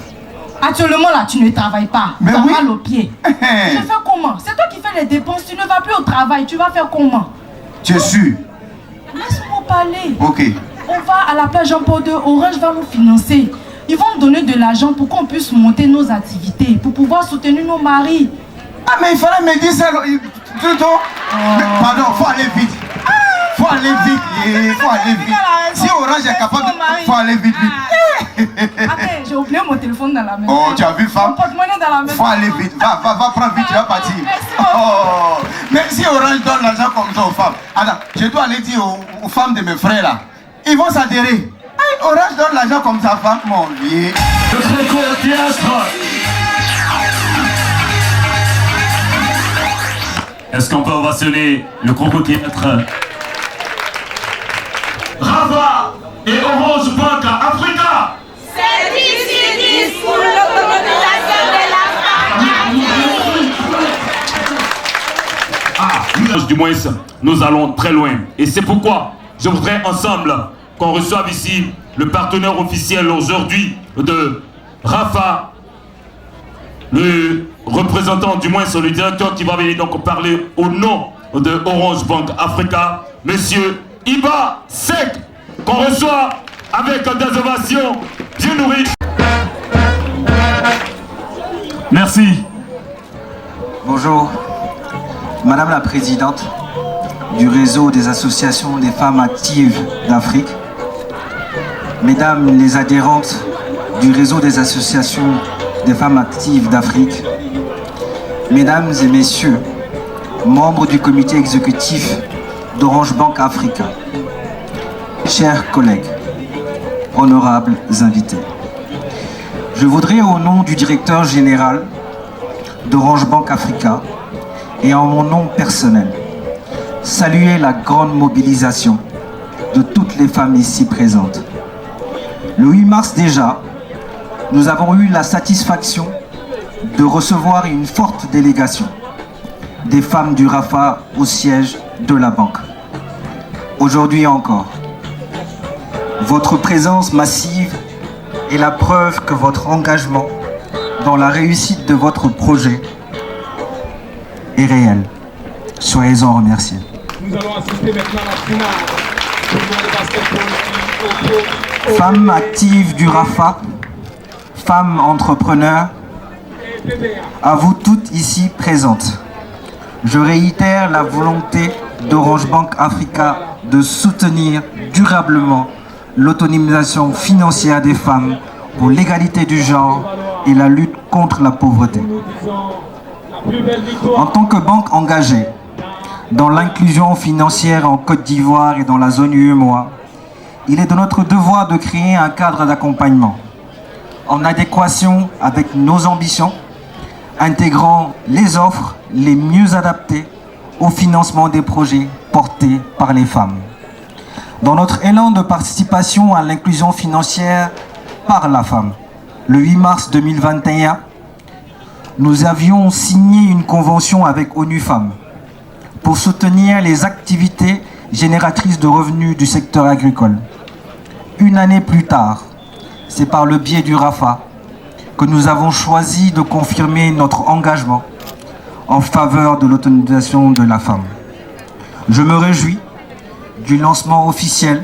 Actuellement là tu ne travailles pas. Tu as mal aux pieds. Tu fais comment? C'est toi qui fais les dépenses. Tu ne vas plus au travail. Tu vas faire comment? Tu es sûr? Laisse-moi parler. Ok. On va à la plage Jean-Paul II. Orange va nous financer. Ils vont nous donner de l'argent pour qu'on puisse monter nos activités, pour pouvoir soutenir nos maris. Ah mais il fallait me dire ça. Pardon, faut aller vite. Faut aller vite. Faut aller vite. Si Orange est capable, faut aller vite. Attends, j'ai oublié mon téléphone dans la maison. Oh, tu as vu, femme? Mon porte-monnaie dans la maison. Faut aller vite. Va prendre vite, tu vas partir. Oh, même si Orange donne l'argent comme ça aux femmes. Alors, je dois aller dire aux femmes de mes frères là. Ils vont s'adhérer. Orange donne l'argent comme sa femme, mon vieux. Le concours théâtre. Est-ce qu'on peut ovationner le concours théâtre? Rafa et Orange Bank Africa. C'est ici pour l'autonomisation de la femme. Du moins, nous allons très loin. Et c'est pourquoi je voudrais ensemble qu'on reçoive ici le partenaire officiel aujourd'hui de Rafa, le représentant, du moins le directeur qui va venir donc parler au nom de Orange Bank Africa, monsieur Iba Sek, qu'on reçoit avec des ovations bien nourries. Merci. Bonjour, Madame la Présidente du réseau des associations des femmes actives d'Afrique, Mesdames les adhérentes du réseau des associations des femmes actives d'Afrique, Mesdames et Messieurs, membres du comité exécutif d'Orange Bank Africa, chers collègues, honorables invités. Je voudrais au nom du directeur général d'Orange Bank Africa et en mon nom personnel, saluer la grande mobilisation de toutes les femmes ici présentes. Le 8 mars déjà, nous avons eu la satisfaction de recevoir une forte délégation des femmes du Rafa au siège de la banque. Aujourd'hui encore, votre présence massive est la preuve que votre engagement dans la réussite de votre projet est réel. Soyez-en remerciés. Nous allons assister maintenant à la finale. Femmes actives du Rafa, femmes entrepreneurs, à vous toutes ici présentes, je réitère la volonté d'Orange Bank Africa de soutenir durablement l'autonomisation financière des femmes pour l'égalité du genre et la lutte contre la pauvreté. En tant que banque engagée dans l'inclusion financière en Côte d'Ivoire et dans la zone UEMOA, il est de notre devoir de créer un cadre d'accompagnement en adéquation avec nos ambitions, intégrant les offres les mieux adaptées au financement des projets portés par les femmes. Dans notre élan de participation à l'inclusion financière par la femme, le 8 mars 2021, nous avions signé une convention avec ONU Femmes pour soutenir les activités génératrices de revenus du secteur agricole. Une année plus tard, c'est par le biais du Rafa que nous avons choisi de confirmer notre engagement en faveur de l'autonomisation de la femme. Je me réjouis du lancement officiel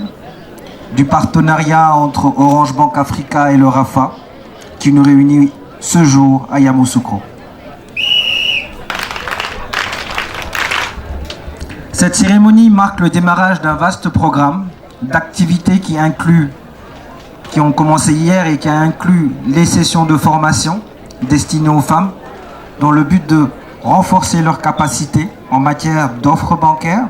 du partenariat entre Orange Bank Africa et le Rafa qui nous réunit ce jour à Yamoussoukro. Cette cérémonie marque le démarrage d'un vaste programme d'activités qui ont commencé hier et qui a inclus les sessions de formation destinées aux femmes dans le but de renforcer leurs capacités en matière d'offres bancaires.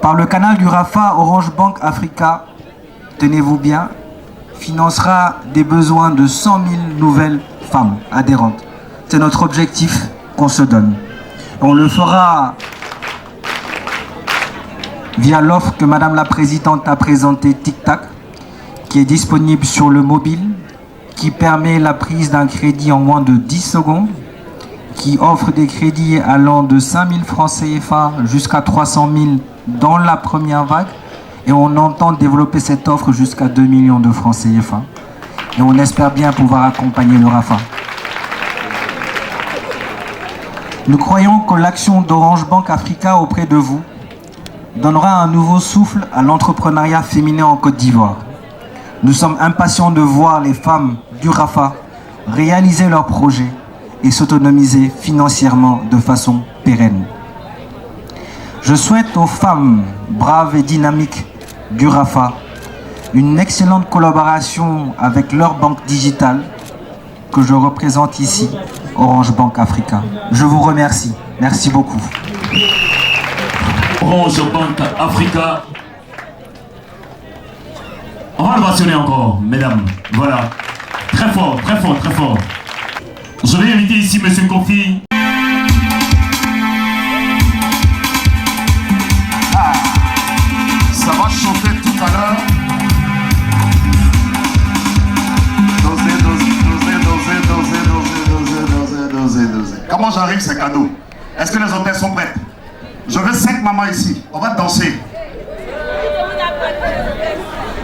Par le canal du Rafa, Orange Bank Africa, tenez-vous bien, financera des besoins de 100 000 nouvelles femmes adhérentes. C'est notre objectif qu'on se donne. On le fera via l'offre que Madame la Présidente a présentée, Tic Tac, qui est disponible sur le mobile, qui permet la prise d'un crédit en moins de 10 secondes, qui offre des crédits allant de 5 000 francs CFA jusqu'à 300 000 dans la première vague. Et on entend développer cette offre jusqu'à 2 millions de francs CFA. Et on espère bien pouvoir accompagner le RAFA. Nous croyons que l'action d'Orange Bank Africa auprès de vous donnera un nouveau souffle à l'entrepreneuriat féminin en Côte d'Ivoire. Nous sommes impatients de voir les femmes du RAFA réaliser leurs projets et s'autonomiser financièrement de façon pérenne. Je souhaite aux femmes braves et dynamiques du RAFA une excellente collaboration avec leur banque digitale que je représente ici, Orange Bank Africa. Je vous remercie. Merci beaucoup. Orange Bank Africa. On va le rationner encore, mesdames. Voilà. Très fort, très fort, très fort. Je vais inviter ici M. Kofi. Ça va chauffer tout à l'heure. Doser. Comment j'arrive, c'est cadeau. Est-ce que les hôtels sont prêts? Je veux 5 mamans ici. On va danser.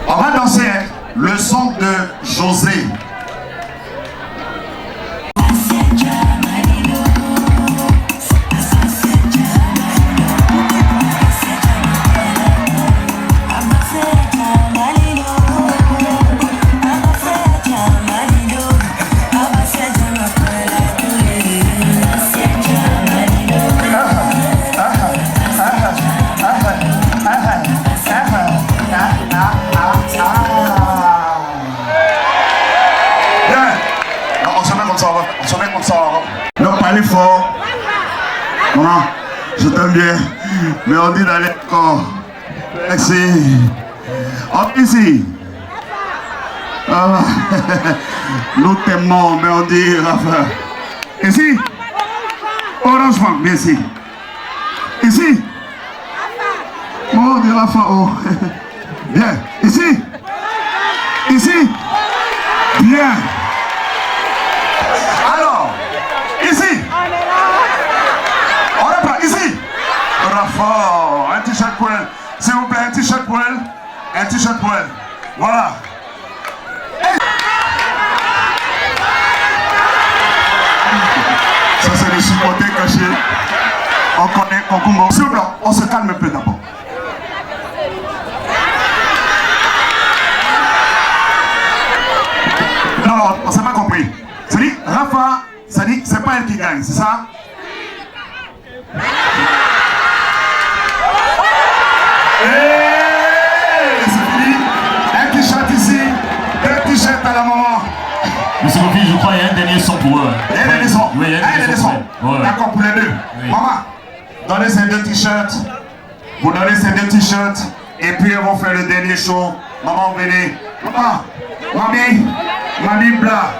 On va danser, hein. Le son de José. Non, parlez fort. Maman, je t'aime bien. Mais on dit d'aller encore. Merci. Hop, ici. Ah, nous t'aimons, mais on dit Rafa. Ici. Orange Bank, bien ici. Ici. Oh, on dit Rafa. Oh. Bien. Ici. Ici. Bien. Alors, ici. On reprend, ici. Rafa, un t-shirt pour elle. S'il vous plaît, un t-shirt pour elle. Un t-shirt pour elle. Voilà. Ça, c'est le supporter caché. On connaît Kokumbo. S'il vous plaît, on se calme un peu d'abord. Non, non, on s'est pas compris. Ça dit, Rafa, ça dit, c'est pas elle qui gagne, c'est ça? C'est fini. Un t-shirt ici, 2 t-shirts à la maman. Monsieur Kofi, je crois qu'il y a un dernier son pour eux. Il y a un dernier son. Oui, il y a un dernier son. D'accord, pour les deux. Oui. Maman, donnez ces 2 t-shirts. Vous donnez ces 2 t-shirts. Et puis, ils vont faire le dernier show. Maman, venez. Maman, mamie, bla,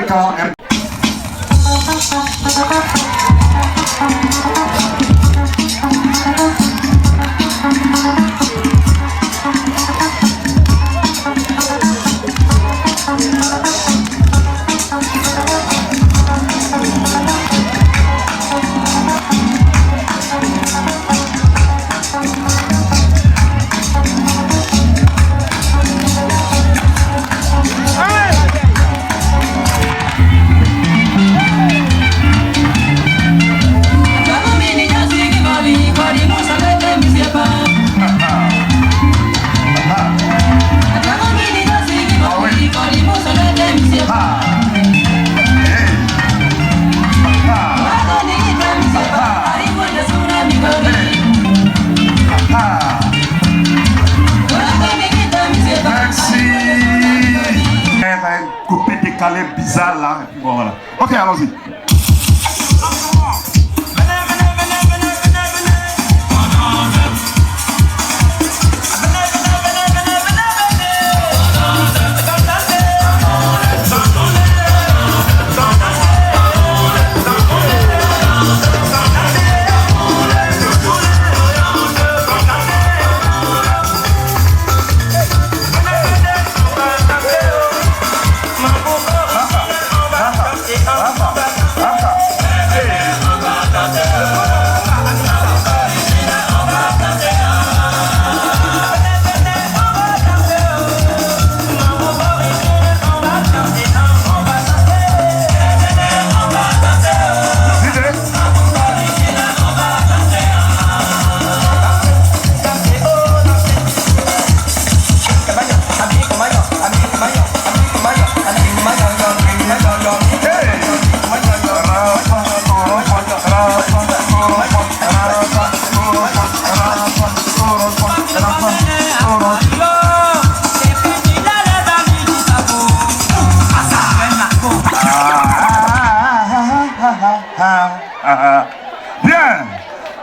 quand. Coupé décalé bizarre là. Et puis bon, voilà. Ok, allons-y.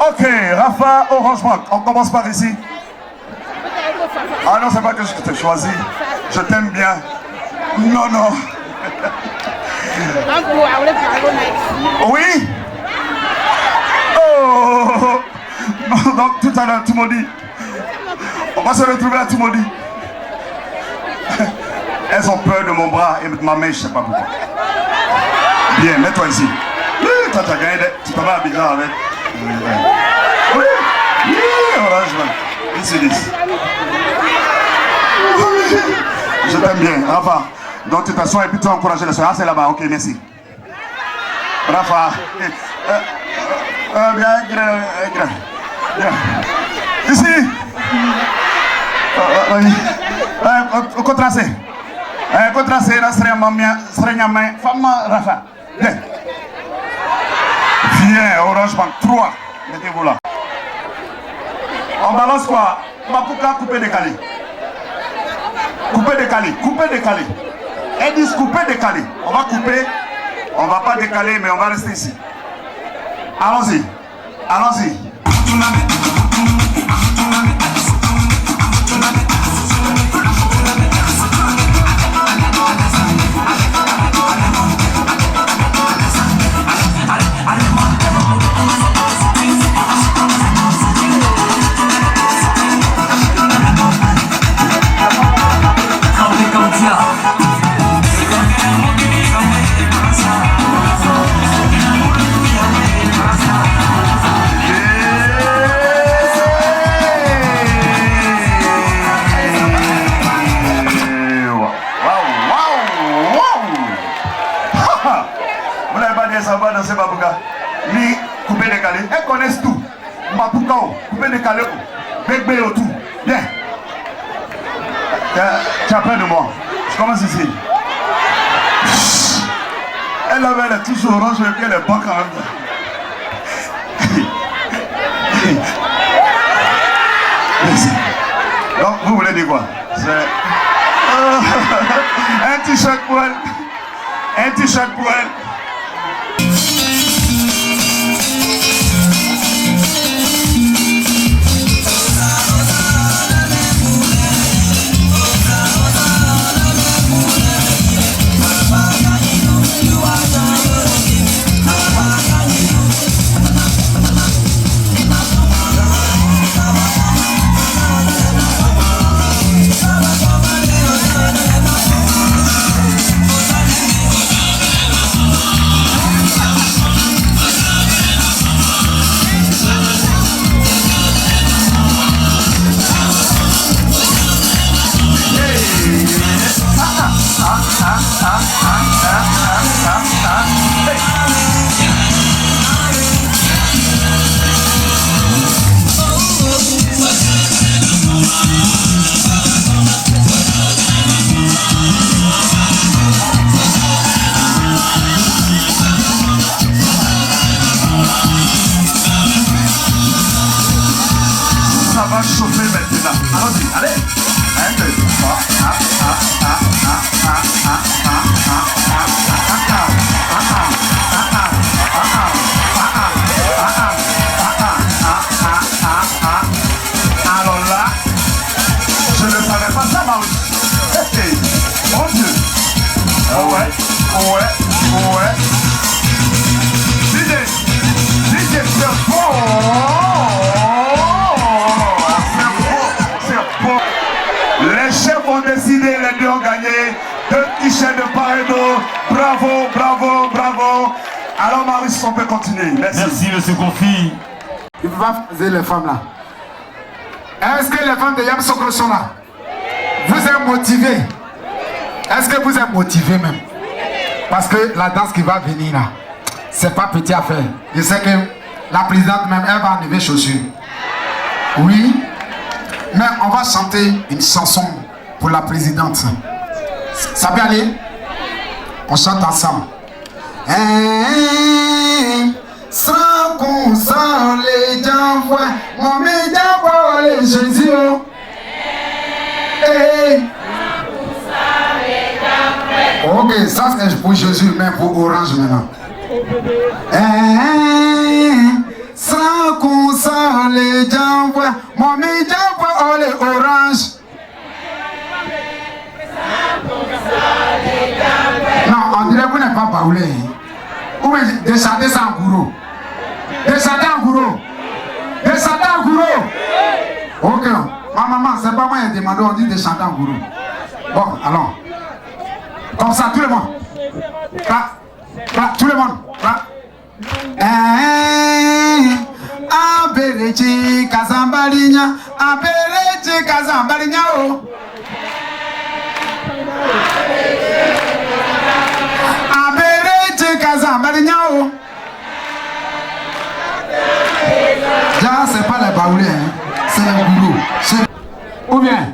Ok, Rafa, Orange Bank. On commence par ici. Ah non, c'est pas que je t'ai choisi. Je t'aime bien. Non, non. Oui? Oh! Donc tout à l'heure, tout m'a dit. On va se retrouver à tout m'a dit. Elles ont peur de mon bras et de ma main, je sais pas pourquoi. Bien, mets-toi ici. Toi, tu as gagné. Tu peux pas habiter avec. Oui, Orange Bank. Ici, ici. Je t'aime bien, Rafa. Donc tu t'assois et puis tu as encouragé les soeurs. Ah, c'est là-bas, ok, merci. Rafa. Bien. Ici. Contracé. Contracé, la serait main. Femme, Rafa. Bien. Viens, Orange Bank. 3. Mettez-vous là. On balance quoi? Mapuka, couper décalé. Couper décalé. Elles disent couper décalé. On va couper. On va pas décaler, mais on va rester ici. Allons-y. Ni couper décalé, elles connaissent tout. Mapuka, couper décalé, bébé au tout. Bien. Tu as peur de moi. Je commence ici. Elle avait les touches orange et puis elle est bonne quand même. Merci. Donc vous voulez dire quoi? Un t-shirt pour elle. Ça va chauffer maintenant. Allons-y, allez. 1, 2, 3. Alors là, je ne savais pas ça, Maurice. Mon Dieu. Ouais. DJ, c'est bon. Les chefs ont décidé, les deux ont gagné 2 t-shirts de part et d'autre. Bravo. Alors Maurice, on peut continuer. Merci, monsieur Kofi. Il va faire les femmes là. Est-ce que les femmes de Yamoussoukro sont là? Vous êtes motivés? Est-ce que vous êtes motivés même? Parce que la danse qui va venir là, c'est pas petit à faire. Je sais que la présidente même, elle va enlever chaussures. Oui. Mais on va chanter une chanson pour la présidente. Ça peut aller? On chante ensemble. Sans qu'on sent les gens voient, mon média voit les Jésus. Ok, ça c'est pour Jésus, mais pour Orange maintenant. Sans qu'on les jambois, mommy jambois, oh les oranges. Non, on dirait que vous n'êtes pas baoulé. Ou bien descendez ça en gourou. Descendez en gourou. Descendez en gourou. Ok. Ma maman, c'est pas moi qui ai demandé, on dit descendez en gourou. Bon, allons. Comme ça, tout le monde. Là, tout le monde. Là. Aberechi Kazambalinya, Aberechi Kazambalinya, oh. Aberechi Kazambalinya, oh. Là, c'est pas les baoulés, hein. C'est les gourous. Ou bien.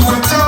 Good job.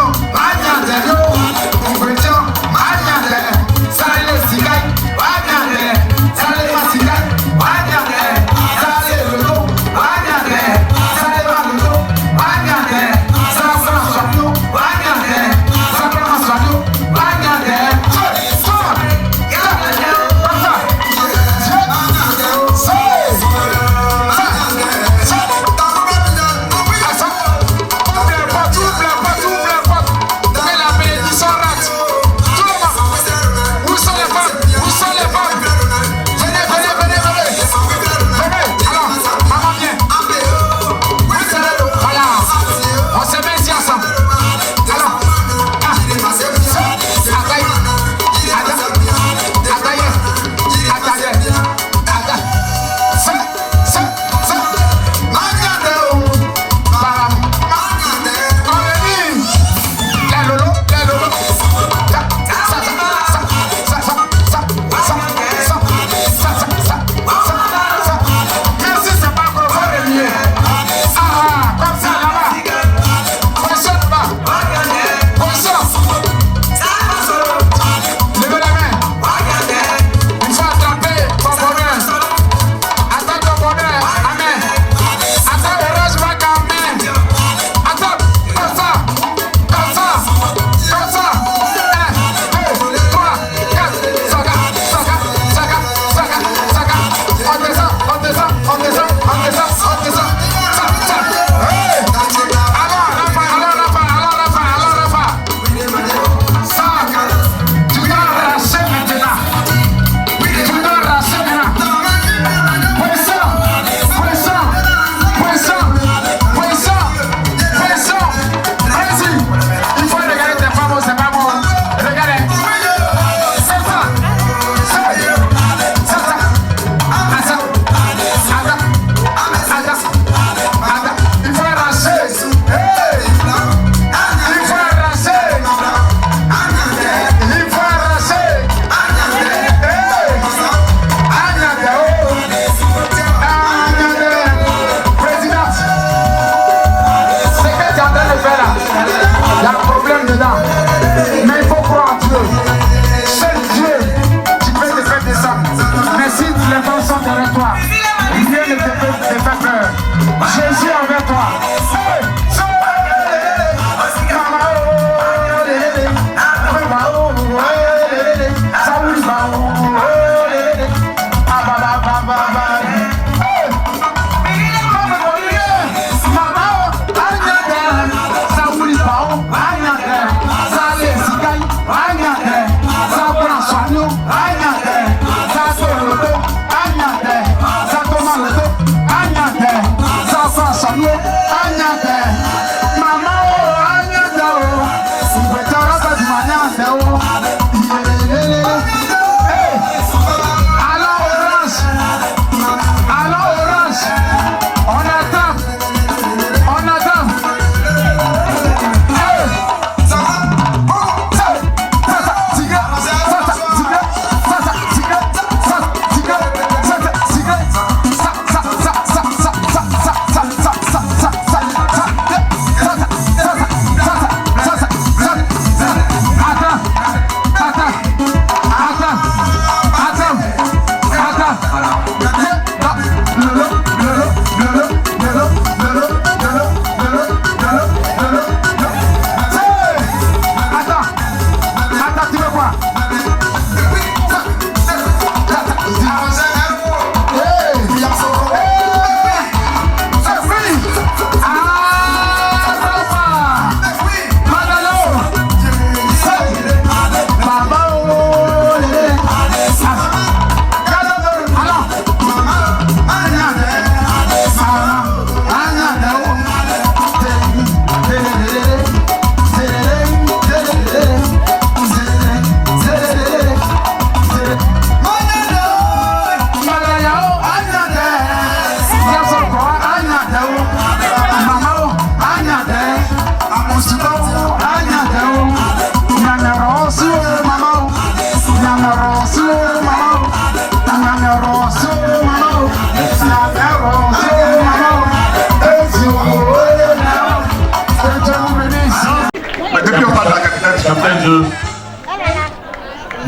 de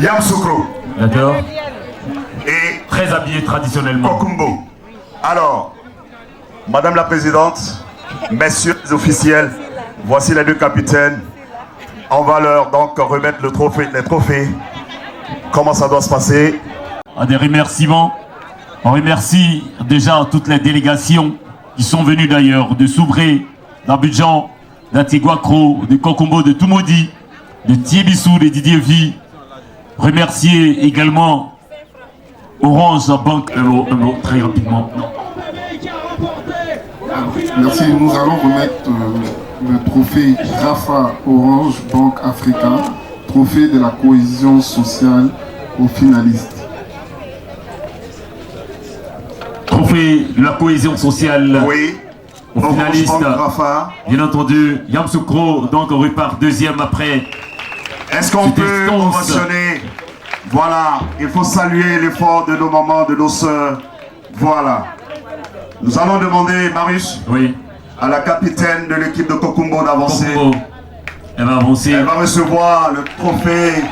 Yamoussoukro. D'accord. Et très habillé traditionnellement. Kokumbo. Alors, Madame la Présidente, messieurs les officiels, voici les deux capitaines. On va leur donc remettre les trophées. Comment ça doit se passer? Des remerciements. On remercie déjà toutes les délégations qui sont venues d'ailleurs de Soubré, d'Abidjan, d'Antiguakro, de Kokumbo, de Tumodi, de Thiébissou, de Didier Vie. Remercier également Orange Bank. Un mot très rapidement. Non. Merci. Nous allons remettre le trophée Rafa Orange Bank Africa, trophée de la cohésion sociale aux finalistes. Trophée de la cohésion sociale. Oui. Aux finalistes. Bien entendu, Yamoussoukro donc repart deuxième après. Est-ce qu'on peut ovationner? Voilà, il faut saluer l'effort de nos mamans, de nos sœurs. Voilà. Nous allons demander, Marius, à la capitaine de l'équipe de Kokumbo d'avancer. Elle va avancer. Elle va recevoir le trophée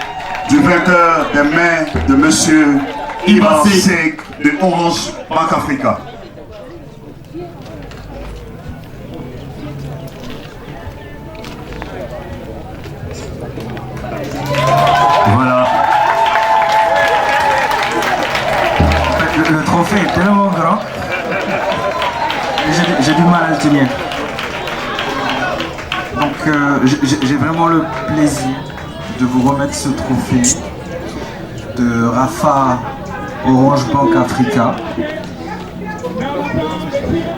du vainqueur des mains de monsieur Ivan Sek de Orange Bank Africa. Voilà. Le trophée est tellement grand. J'ai du mal à le tenir. Donc j'ai vraiment le plaisir de vous remettre ce trophée de Rafa Orange Bank Africa,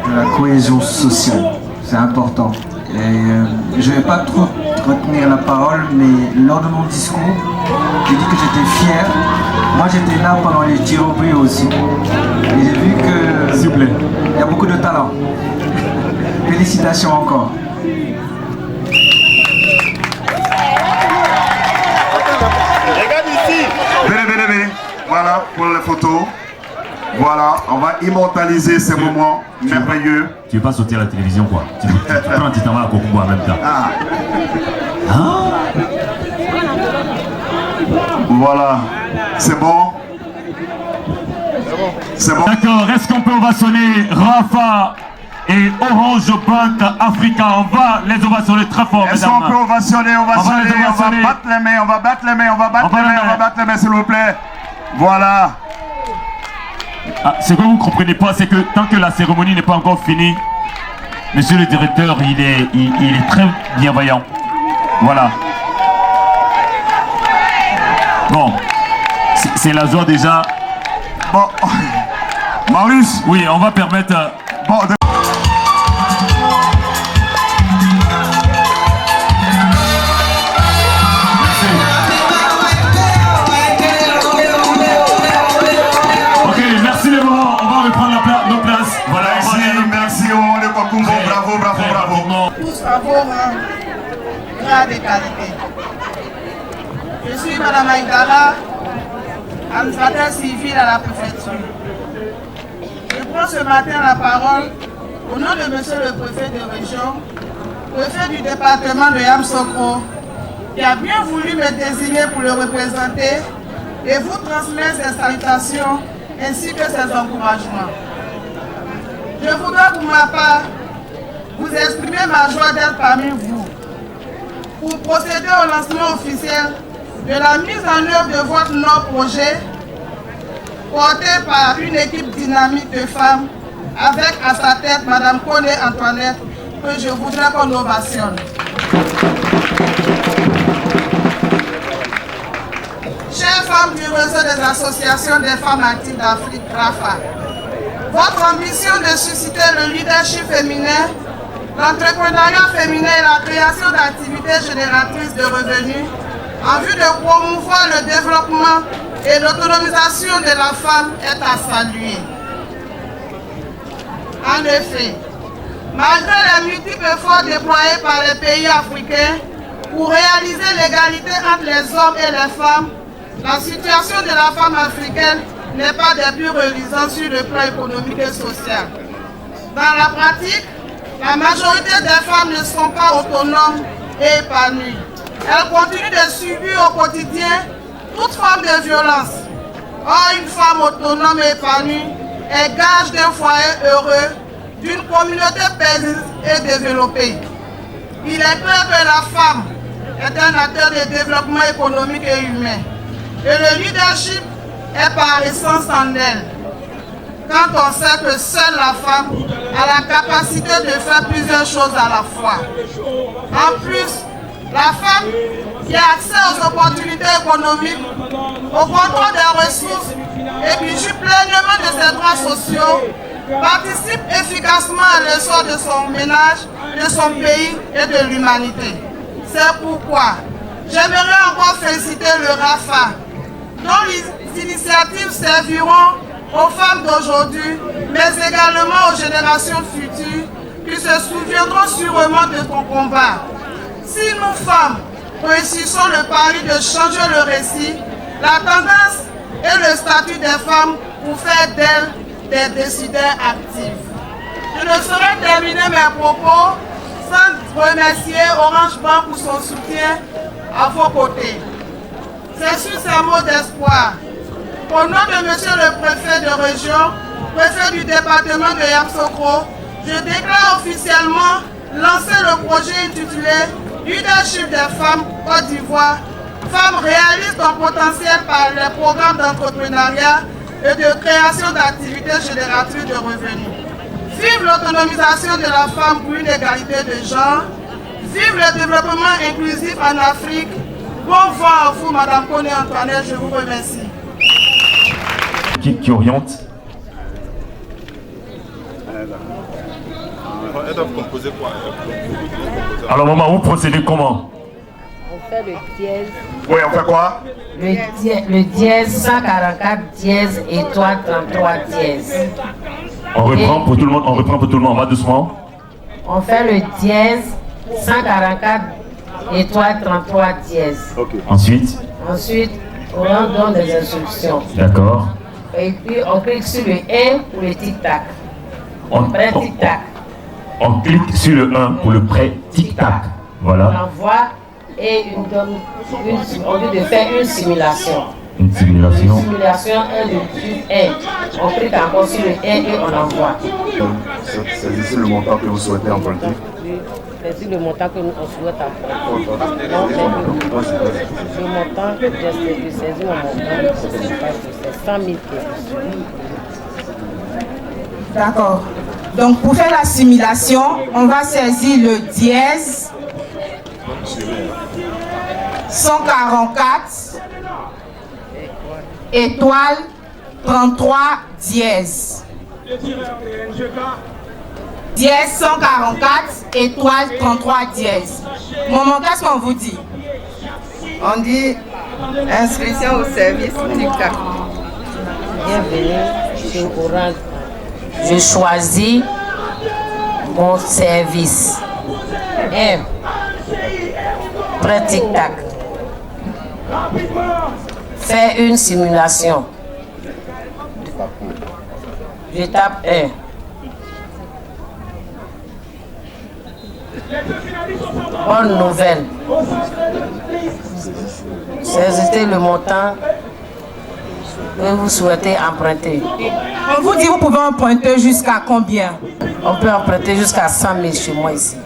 de la cohésion sociale. C'est important. Et je ne vais pas trop retenir la parole, mais lors de mon discours, j'ai dit que j'étais fier. Moi j'étais là pendant les tirs au but aussi. Et j'ai vu que s'il vous plaît, il y a beaucoup de talent. Félicitations encore. Regarde ici. Venez. Voilà pour les photos. Voilà, on va immortaliser ces moments merveilleux. Tu veux pas sauter à la télévision quoi? Tu prends un petit temps à Kokumbo en même temps. Voilà, c'est bon. C'est bon. D'accord, est-ce qu'on peut ovationner Rafa et Orange Bank Africa? On va les ovationner très fort, mesdames. Est-ce qu'on peut ovationner, on va battre les mains, on va battre les mains, s'il vous plaît. Voilà. Ce que vous ne comprenez pas, c'est que tant que la cérémonie n'est pas encore finie, monsieur le directeur, il est très bienveillant. Voilà. Bon, c'est la joie déjà. Bon, Marius. Oui, on va permettre. Bon, merci les moments, on va reprendre nos places. Voilà, merci au moment de Kokumbo, bravo. Tous travaux grade et qualité. Je suis Madame Aïdara, administrateur civil à la préfecture. Je prends ce matin la parole au nom de monsieur le préfet de région, préfet du département de Yamoussoukro, qui a bien voulu me désigner pour le représenter et vous transmettre ses salutations ainsi que ses encouragements. Je voudrais pour ma part vous exprimer ma joie d'être parmi vous pour procéder au lancement officiel de la mise en œuvre de votre nouveau projet porté par une équipe dynamique de femmes avec à sa tête Madame Kone Antoinette que je voudrais qu'on ovationne. Chères femmes du réseau des associations des femmes actives d'Afrique, RAFA, votre ambition de susciter le leadership féminin, l'entrepreneuriat féminin et la création d'activités génératrices de revenus en vue de promouvoir le développement et l'autonomisation de la femme est à saluer. En effet, malgré les multiples efforts déployés par les pays africains pour réaliser l'égalité entre les hommes et les femmes, la situation de la femme africaine n'est pas des plus reluisantes sur le plan économique et social. Dans la pratique, la majorité des femmes ne sont pas autonomes et épanouies. Elle continue de subir au quotidien toute forme de violence. Or, une femme autonome et épanouie est gage d'un foyer heureux, d'une communauté paisible et développée. Il est clair que la femme est un acteur de développement économique et humain. Et le leadership est par essence en elle. Quand on sait que seule la femme a la capacité de faire plusieurs choses à la fois. En plus, la femme qui a accès aux opportunités économiques, au contrôle des ressources et qui jouit pleinement de ses droits sociaux, participe efficacement à l'essor de son ménage, de son pays et de l'humanité. C'est pourquoi j'aimerais encore féliciter le RAFA, dont les initiatives serviront aux femmes d'aujourd'hui, mais également aux générations futures qui se souviendront sûrement de ton combat. Si nous, femmes, réussissons le pari de changer le récit, la tendance et le statut des femmes pour faire d'elles des décideurs actifs. Je ne saurais terminer mes propos sans remercier Orange Bank pour son soutien à vos côtés. C'est sur ces mots d'espoir. Au nom de Monsieur le Préfet de région, Préfet du département de Yamoussoukro, je déclare officiellement lancer le projet intitulé Leadership des femmes Côte d'Ivoire, femmes réalisent ton potentiel par les programmes d'entrepreneuriat et de création d'activités génératrices de revenus. Vive l'autonomisation de la femme pour une égalité de genre. Vive le développement inclusif en Afrique. Bon vent à vous, Madame Koné-Antoinette, je vous remercie. Qui oriente. Elles doivent composer quoi? Alors maman, vous procédez comment? On fait le dièse. Oui, on fait quoi? Le dièse 144 dièse étoile 33 dièse. On reprend pour tout le monde, on va doucement. On fait le dièse 144 étoile 33 dièse. Okay. Ensuite, on donne des instructions. D'accord. Et puis on clique sur le 1 pour le tic-tac. Prêt tic-tac. On clique sur le 1 pour le prêt tic-tac. Voilà. On envoie et on dit de faire une simulation. Une simulation. Une simulation 1 de 1. On clique encore sur le 1 et on envoie. C'est ici le montant que vous souhaitez emprunter. C'est ici le montant que nous souhaitons emprunter. Le montant, j'ai saisi mon montant, c'est 100 000 pesos. D'accord. Donc pour faire la simulation, on va saisir le dièse 144 étoile 33 dièse. Dièse 144 étoile 33 dièse. Maman, qu'est-ce qu'on vous dit? On dit inscription au service tic-tac. Bienvenue chez Orange. Je choisis mon service. Prêt tic-tac. Faire une simulation. Je tape 1. Bonne nouvelle. Saisissez le montant que vous souhaitez emprunter. On vous dit vous pouvez emprunter jusqu'à combien? On peut emprunter jusqu'à 100 000 chez moi ici.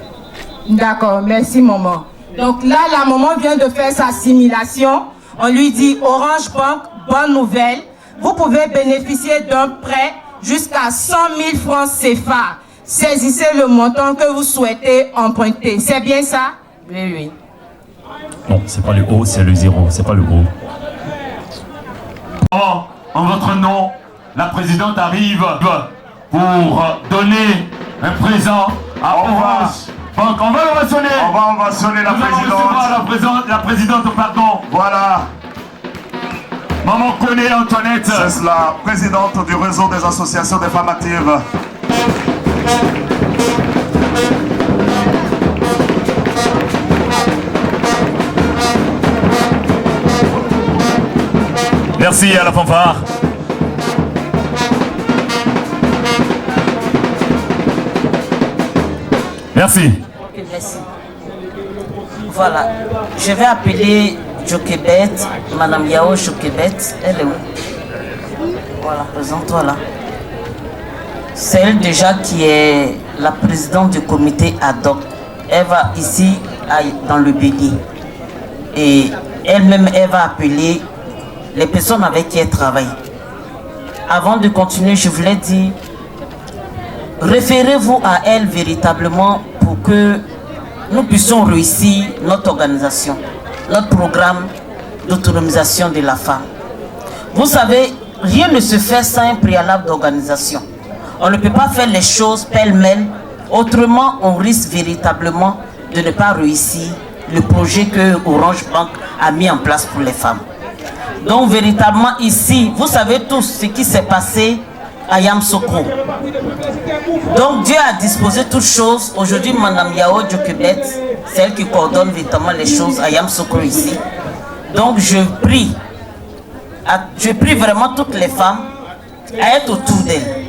D'accord, merci maman. Donc là, la maman vient de faire sa simulation. On lui dit Orange Bank, bonne nouvelle. Vous pouvez bénéficier d'un prêt jusqu'à 100 000 francs CFA. Saisissez le montant que vous souhaitez emprunter. C'est bien ça? Oui, oui. Non, c'est pas le haut, c'est le 0. C'est pas le haut. En votre nom, la présidente arrive pour donner un présent à Orange Bank. On va ovationner. On va ovationner la présidente. La présidente, pardon. Voilà. Maman Koné-Antoinette. C'est la présidente du réseau des associations des femmes actives. Merci à la fanfare. Merci. Ok, merci. Voilà. Je vais appeler Joquebet, Madame Yao Joquebet. Elle est où? Voilà, présente-toi là. C'est elle déjà qui est la présidente du comité ad hoc. Elle va ici dans le Béni. Et elle-même, elle va appeler les personnes avec qui elle travaille. Avant de continuer, je voulais dire, référez-vous à elle véritablement pour que nous puissions réussir notre organisation, notre programme d'autonomisation de la femme. Vous savez, rien ne se fait sans un préalable d'organisation. On ne peut pas faire les choses pêle-mêle, autrement on risque véritablement de ne pas réussir le projet que Orange Bank a mis en place pour les femmes. Donc véritablement ici, vous savez tous ce qui s'est passé à Yamoussoukro. Donc Dieu a disposé toutes choses. Aujourd'hui, Madame Yao Joquebet, c'est elle qui coordonne véritablement les choses à Yamoussoukro ici. Donc je prie vraiment toutes les femmes à être autour d'elle.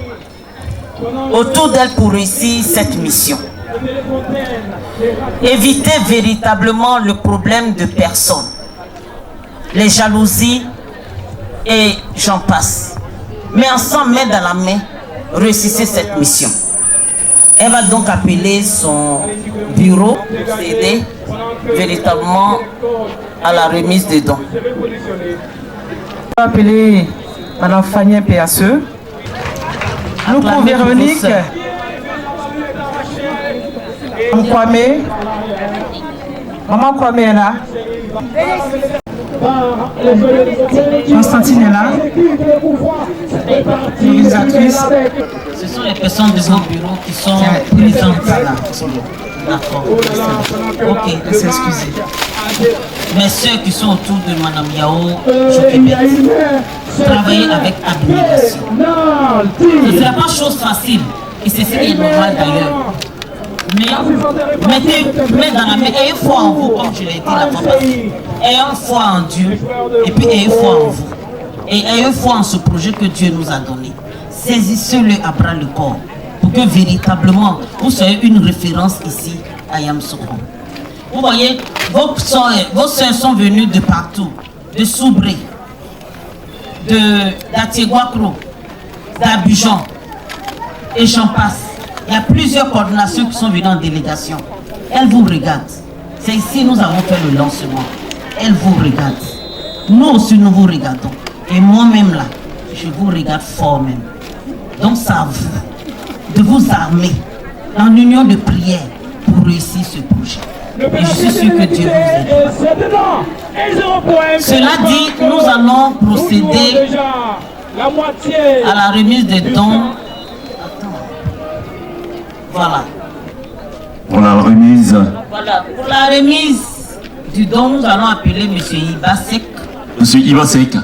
Autour d'elle pour réussir cette mission. Éviter véritablement le problème de personnes, les jalousies et j'en passe. Mais ensemble, main dans la main, réussissez cette mission. Elle va donc appeler son bureau pour aider véritablement à la remise des dons. On va appeler Madame Fanny PACE. Nous pour Véronique. Maman Kwame est là. Constantine est là. Organisatrice. Ce sont les personnes de son bureau qui sont présentes là. D'accord. Ok, s'excuser. Mes soeurs qui sont autour de Madame Yao Joquebet, travailler avec abnégation. Ce ne sera pas chose facile et c'est ce qui est normal d'ailleurs. Mais mettez dans la main, ayez foi en vous, comme je l'ai dit la fois passée. Ayez foi en Dieu et puis ayez foi en vous. Et ayez foi en ce projet que Dieu nous a donné. Saisissez-le à bras le corps pour que véritablement vous soyez une référence ici à Yamoussoukro. Vous voyez, vos soeurs sont venues de partout, de Soubré, d'Atiéguacro, d'Abidjan, et j'en passe. Il y a plusieurs coordinations qui sont venues en délégation. Elles vous regardent. C'est ici que nous avons fait le lancement. Elles vous regardent. Nous aussi, nous vous regardons. Et moi-même là, je vous regarde fort même. Donc c'est à vous de vous armer en union de prière pour réussir ce projet. Et je suis sûr que Dieu vous aide. Cela dit, nous allons procéder à la remise des dons. Voilà. Pour la remise. Voilà. Pour la remise du don, nous allons appeler M. Ibasek. M. Ibasek.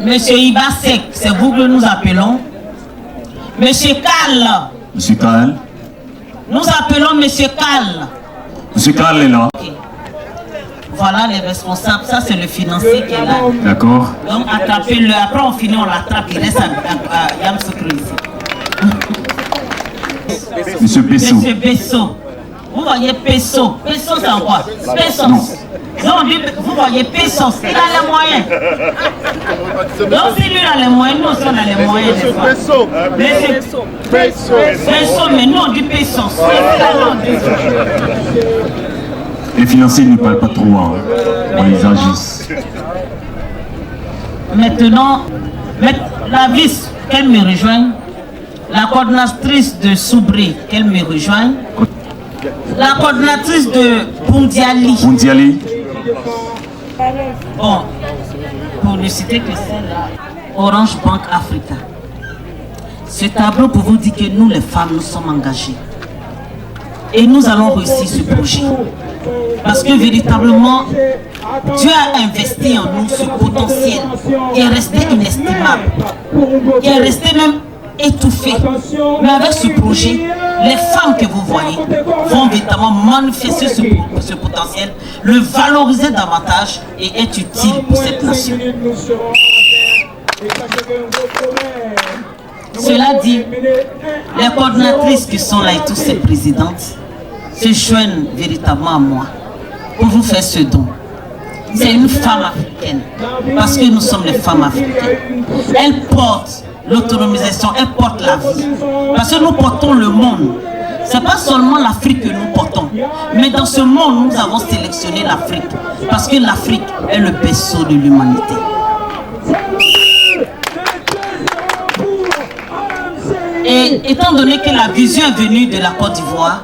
M. Ibasek, c'est vous que nous appelons. M. Kal. M. Kal. Nous appelons M. Kal. M. Kal est là. Okay. Voilà les responsables. Ça, c'est le financier qui est là. D'accord. Donc, attrapez-le. Après, on finit, on l'attrape. Il reste à Yamoussoukro ici. Monsieur Pesso. Monsieur Pesso. Vous voyez Pesso. Pesso, c'est en quoi? Pesso. Non, vous voyez Pesso. Il a les moyens. Donc, si lui a les moyens, nous aussi on a les moyens. Pesso, mais nous on dit Pesso. Les financiers ne parlent pas trop, hein. Ils agissent. Maintenant, la vice, qu'elle me rejoigne. La coordinatrice de Soubré, qu'elle me rejoigne. La coordinatrice de Bundiali. Bundiali. Bon, pour ne citer que celle-là, Orange Bank Africa. Ce tableau pour vous dire que nous, les femmes, nous sommes engagées. Et nous allons réussir ce projet. Parce que véritablement, Dieu a investi en nous ce potentiel qui est resté inestimable, qui est resté même étouffé. Mais avec ce projet, les femmes que vous voyez vont véritablement manifester ce potentiel, le valoriser davantage et être utile pour cette nation. Cela dit, les coordinatrices qui sont là et toutes ces présidentes se joignent véritablement à moi pour vous faire ce don. C'est une femme africaine, parce que nous sommes les femmes africaines. Elle porte l'autonomisation, elle porte la vie, parce que nous portons le monde. Ce n'est pas seulement l'Afrique que nous portons, mais dans ce monde, nous avons sélectionné l'Afrique, parce que l'Afrique est le berceau de l'humanité. Et étant donné que la vision est venue de la Côte d'Ivoire,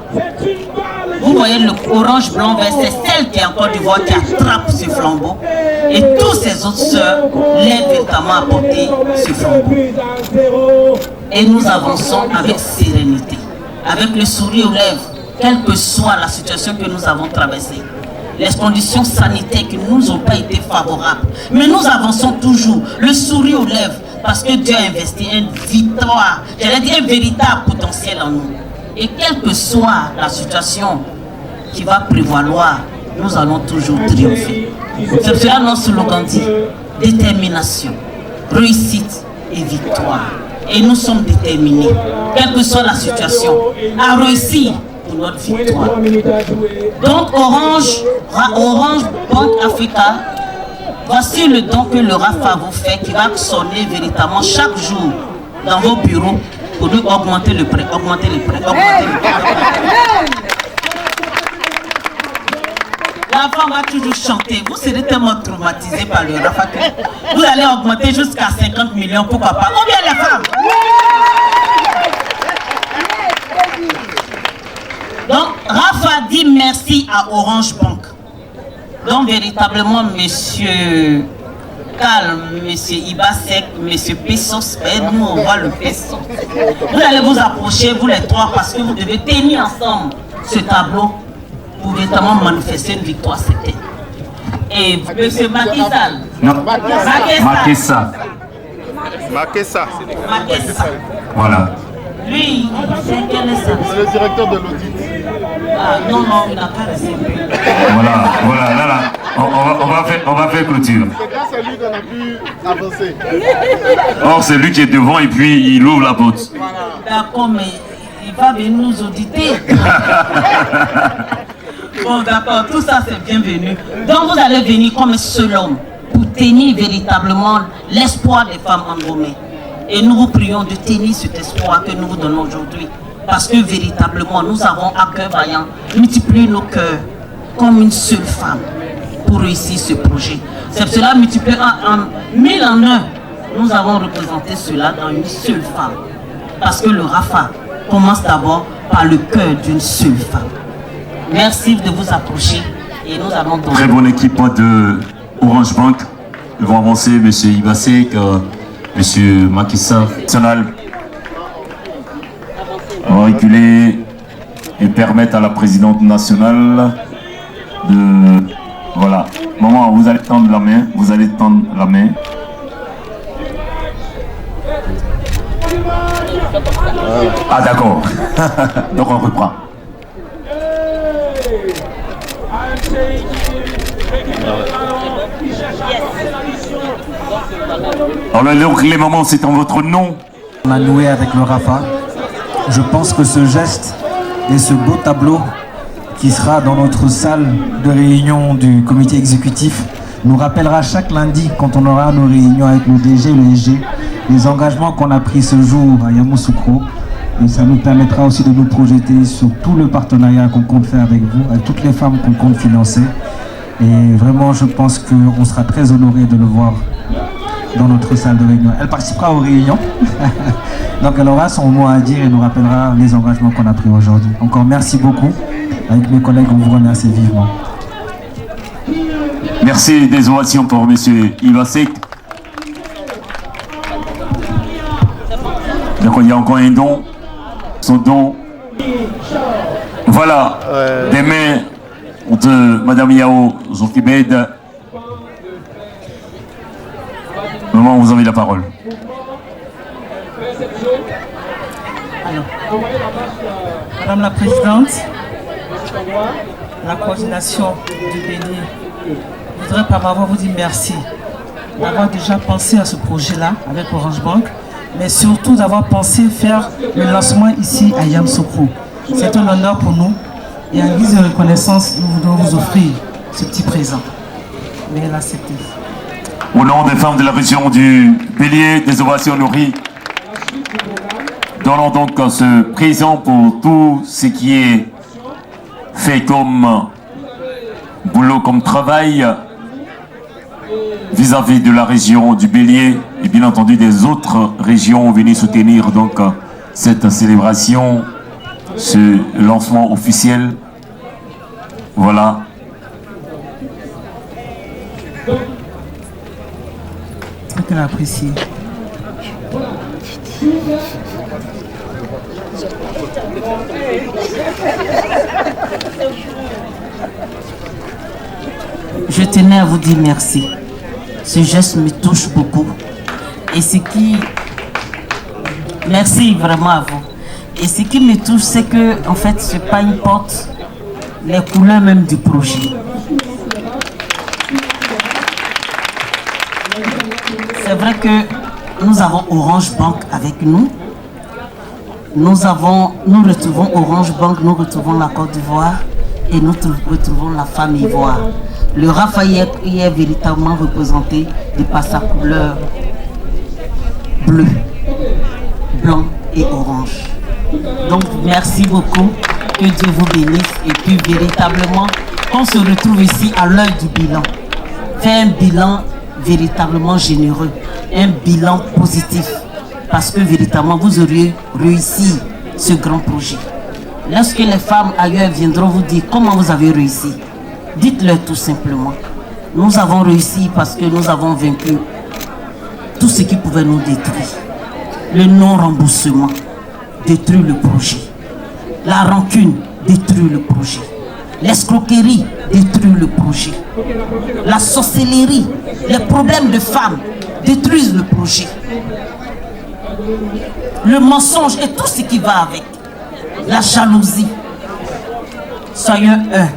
vous voyez le orange blanc vert, c'est celle qui est en Côte d'Ivoire qui attrape ce flambeau. Et tous ses autres sœurs l'aident véritablement à porter ce flambeau. Et nous avançons avec sérénité, avec le sourire aux lèvres, quelle que soit la situation que nous avons traversée. Les conditions sanitaires qui ne nous ont pas été favorables. Mais nous avançons toujours, le sourire aux lèvres, parce que Dieu a investi une victoire, j'allais dire un véritable potentiel en nous. Et quelle que soit la situation qui va prévaloir, nous allons toujours triompher. C'est cela notre slogan dit détermination, réussite et victoire. Et nous sommes déterminés, quelle que soit la situation, à réussir pour notre victoire. Donc Orange Bank Africa, voici le don que le RAFA vous fait, qui va sonner véritablement chaque jour dans vos bureaux pour nous augmenter le prêt, augmenter les prêts, augmenter le prêt. La femme va toujours chanter. Vous serez tellement traumatisés par le RAFA que vous allez augmenter jusqu'à 50 millions, pourquoi pas. Ou bien les femmes. Donc, RAFA dit merci à Orange Bank. Donc, véritablement, monsieur Calme, monsieur Ibasek, monsieur Pessos, nous on voit le Pessos. Vous allez vous approcher, vous les trois, parce que vous devez tenir ensemble ce tableau pour véritablement manifester une victoire certaine. Et monsieur Macky Sall. Non, Macky Sall. Voilà. Lui, quel est ça? C'est le directeur de l'audit. Ah non, non, il n'a pas reçu. Voilà, là, on va faire clôture. C'est grâce à lui qu'on a pu avancer. Or, c'est lui qui est devant et puis il ouvre la porte. D'accord, mais il va venir nous auditer. Bon, d'accord, tout ça c'est bienvenu. Donc, vous allez venir comme un seul homme pour tenir véritablement l'espoir des femmes endormies. Et nous vous prions de tenir cet espoir que nous vous donnons aujourd'hui. Parce que véritablement, nous avons à cœur vaillant multiplié nos cœurs comme une seule femme pour réussir ce projet. C'est cela multiplié en 1000 en un. Nous avons représenté cela dans une seule femme. Parce que le RAFA commence d'abord par le cœur d'une seule femme. Merci de vous approcher et nous allons donner. Très bonne équipe de Orange Bank. Ils vont avancer, M. Ibasek, M. Macky Sall. On va reculer et permettre à la présidente nationale de... Voilà. Maman, vous allez tendre la main. Vous allez tendre la main. Ah d'accord. Donc on reprend. Alors les mamans, c'est en votre nom. On a noué avec le RAFA. Je pense que ce geste et ce beau tableau qui sera dans notre salle de réunion du comité exécutif nous rappellera chaque lundi, quand on aura nos réunions avec le DG et le SG, les engagements qu'on a pris ce jour à Yamoussoukro. Et ça nous permettra aussi de nous projeter sur tout le partenariat qu'on compte faire avec vous, avec toutes les femmes qu'on compte financer. Et vraiment, je pense qu'on sera très honorés de le voir dans notre salle de réunion. Elle participera aux réunions. Donc elle aura son mot à dire et nous rappellera les engagements qu'on a pris aujourd'hui. Encore merci beaucoup. Avec mes collègues, on vous remercie vivement. Merci, des ovations pour M. Ibasek. Donc il y a encore un don. Son don. Voilà. Demain, de Mme Yao Zokibed. Maman, vous avez la parole. Alors, Madame la Présidente, la coordination du Bénin, je voudrais par ma voix vous dire merci d'avoir déjà pensé à ce projet-là avec Orange Bank, mais surtout d'avoir pensé faire le lancement ici à Yamoussoukro. C'est un honneur pour nous Et en guise de reconnaissance, nous voudrons vous offrir ce petit présent. Veuillez l'accepter. Au nom des femmes de la région du Bélier, des ovations nourries, donnons donc ce présent pour tout ce qui est fait comme boulot, comme travail vis-à-vis de la région du Bélier et bien entendu des autres régions venues soutenir donc cette célébration, ce lancement officiel. Voilà. Très que l'apprécier. Je tenais à vous dire merci. Ce geste me touche beaucoup. Et ce qui... Merci vraiment à vous. Et ce qui me touche, c'est que, en fait, ce pagne porte les couleurs même du projet. C'est vrai que nous avons Orange Bank avec nous. Nous retrouvons Orange Bank, nous retrouvons la Côte d'Ivoire et nous retrouvons la femme ivoire. Le Rafa y est véritablement représenté de par sa couleur bleue, blanc et orange. Donc merci beaucoup, que Dieu vous bénisse et puis véritablement qu'on se retrouve ici à l'heure du bilan. Faire un bilan véritablement généreux, un bilan positif parce que véritablement vous auriez réussi ce grand projet. Lorsque les femmes ailleurs viendront vous dire comment vous avez réussi, dites-leur tout simplement, nous avons réussi parce que nous avons vaincu tout ce qui pouvait nous détruire. Le non-remboursement détruit le projet. La rancune détruit le projet. L'escroquerie détruit le projet. La sorcellerie, les problèmes de femmes détruisent le projet. Le mensonge et tout ce qui va avec. La jalousie. Soyez un.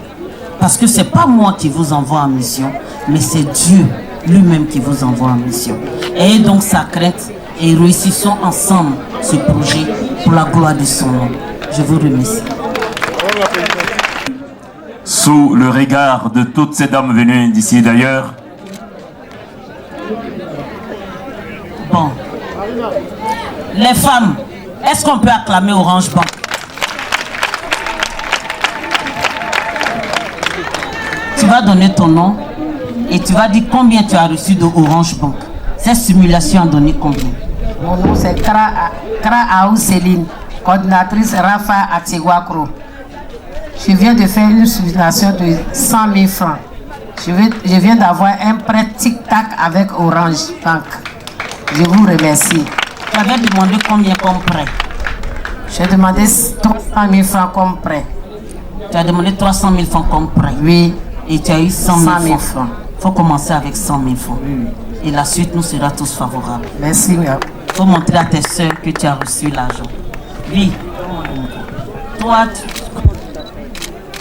Parce que ce n'est pas moi qui vous envoie en mission, mais c'est Dieu lui-même qui vous envoie en mission. Ayez donc sa crainte et réussissons ensemble ce projet pour la gloire de son nom. Je vous remercie. Sous le regard de toutes ces dames venues d'ici et d'ailleurs. Bon. Les femmes, est-ce qu'on peut acclamer Orange Bank? Tu vas donner ton nom et tu vas dire combien tu as reçu de Orange Bank. Cette simulation a donné combien? Mon nom c'est Kra Aou Céline, coordinatrice Rafa Atigouakro. Je viens de faire une simulation de 100 000 francs. Je viens d'avoir un prêt tic-tac avec Orange Bank. Je vous remercie. Tu avais demandé combien comme prêt? J'ai demandé 300 000 francs comme prêt. Tu as demandé 300 000 francs comme prêt? Oui. Et tu as eu 100 000 francs. Il faut commencer avec 100 000 francs. Oui. Et la suite nous sera tous favorables. Merci. Il faut montrer à tes soeurs que tu as reçu l'argent. Oui. Toi,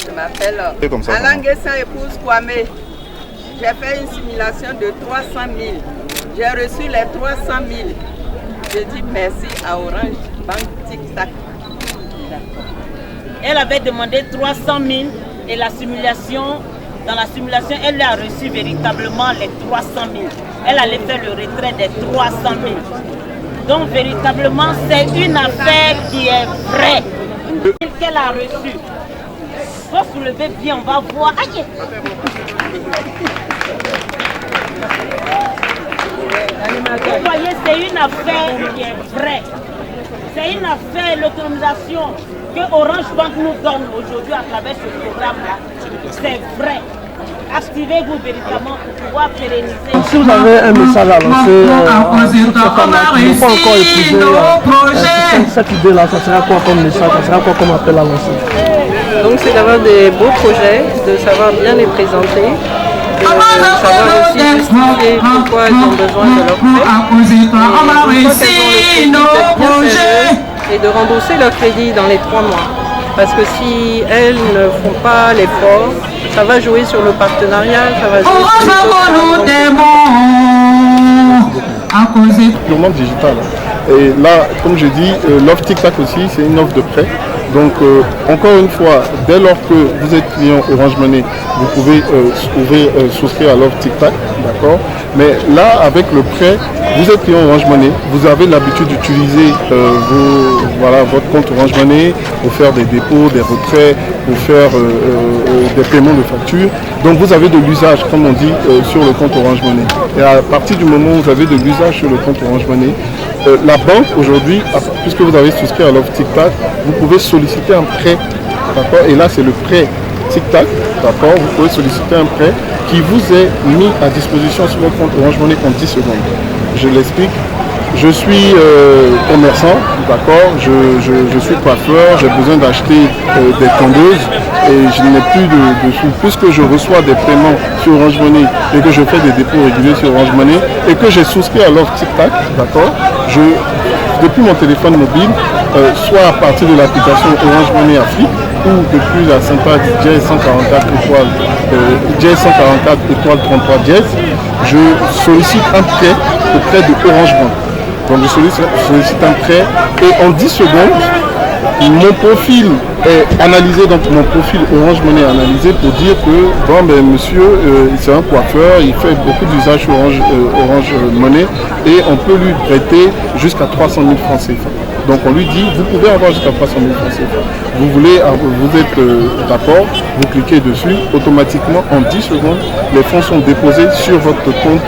Je m'appelle Alanguessa épouse Kwame. J'ai fait une simulation de 300 000. J'ai reçu les 300 000. Je dis merci à Orange Bank Tic Tac. Elle avait demandé 300 000 et la simulation, dans la simulation, elle a reçu véritablement les 300 000. Elle allait faire le retrait des 300 000. Donc véritablement, c'est une affaire qui est vraie. Qu'elle a reçu. Il faut soulever bien, on va voir. Aïe. Vous voyez, c'est une affaire qui est vraie. C'est une affaire, l'autonomisation que Orange Bank nous donne aujourd'hui à travers ce programme-là. C'est vrai. Activez-vous véritablement pour pouvoir pérenniser. Si vous avez un message à lancer, cette idée-là, ça sera quoi comme message, ça sera quoi comme appel à lancer? Donc c'est d'avoir des beaux projets, de savoir bien les présenter, de savoir aussi justifier pourquoi elles ont besoin de leur prêt, et de rembourser leur crédit dans les 3 mois. Parce que si elles ne font pas l'effort, ça va jouer sur le partenariat, ça va jouer sur le monde digital. Et là, comme je dis, l'offre TikTok aussi, c'est une offre de prêt. Donc encore une fois, dès lors que vous êtes client Orange Money, vous pouvez souscrire à l'offre Tic Tac, d'accord. Mais là, avec le prêt, vous êtes client Orange Money, vous avez l'habitude d'utiliser votre compte Orange Money pour faire des dépôts, des retraits, pour faire des paiements de factures. Donc vous avez de l'usage, comme on dit, sur le compte Orange Money. Et à partir du moment où vous avez de l'usage sur le compte Orange Money, la banque aujourd'hui, puisque vous avez souscrit à l'offre Tic Tac, vous pouvez solliciter un prêt, d'accord. Et là c'est le prêt Tic Tac, d'accord. Vous pouvez solliciter un prêt qui vous est mis à disposition sur votre compte Orange Money en 10 secondes. Je l'explique. Je suis commerçant, d'accord, je suis coiffeur, j'ai besoin d'acheter des tondeuses et je n'ai plus de sous. Puisque je reçois des paiements sur Orange Money et que je fais des dépôts réguliers sur Orange Money et que j'ai souscrit à l'offre Tic Tac, d'accord, depuis mon téléphone mobile, soit à partir de l'application Orange Money Afrique ou depuis la syntaxe dièse 144 étoile 33 dièse, je sollicite un prêt auprès de Orange Bank. Donc je sollicite un prêt et en 10 secondes, mon profil est analysé, donc mon profil Orange Money est analysé pour dire que monsieur, c'est un coiffeur, il fait beaucoup d'usage sur Orange Money et on peut lui prêter jusqu'à 300 000 francs CFA. Donc on lui dit, vous pouvez avoir jusqu'à 300 000 francs CFA. Vous êtes d'accord, vous cliquez dessus, automatiquement en 10 secondes, les fonds sont déposés sur votre compte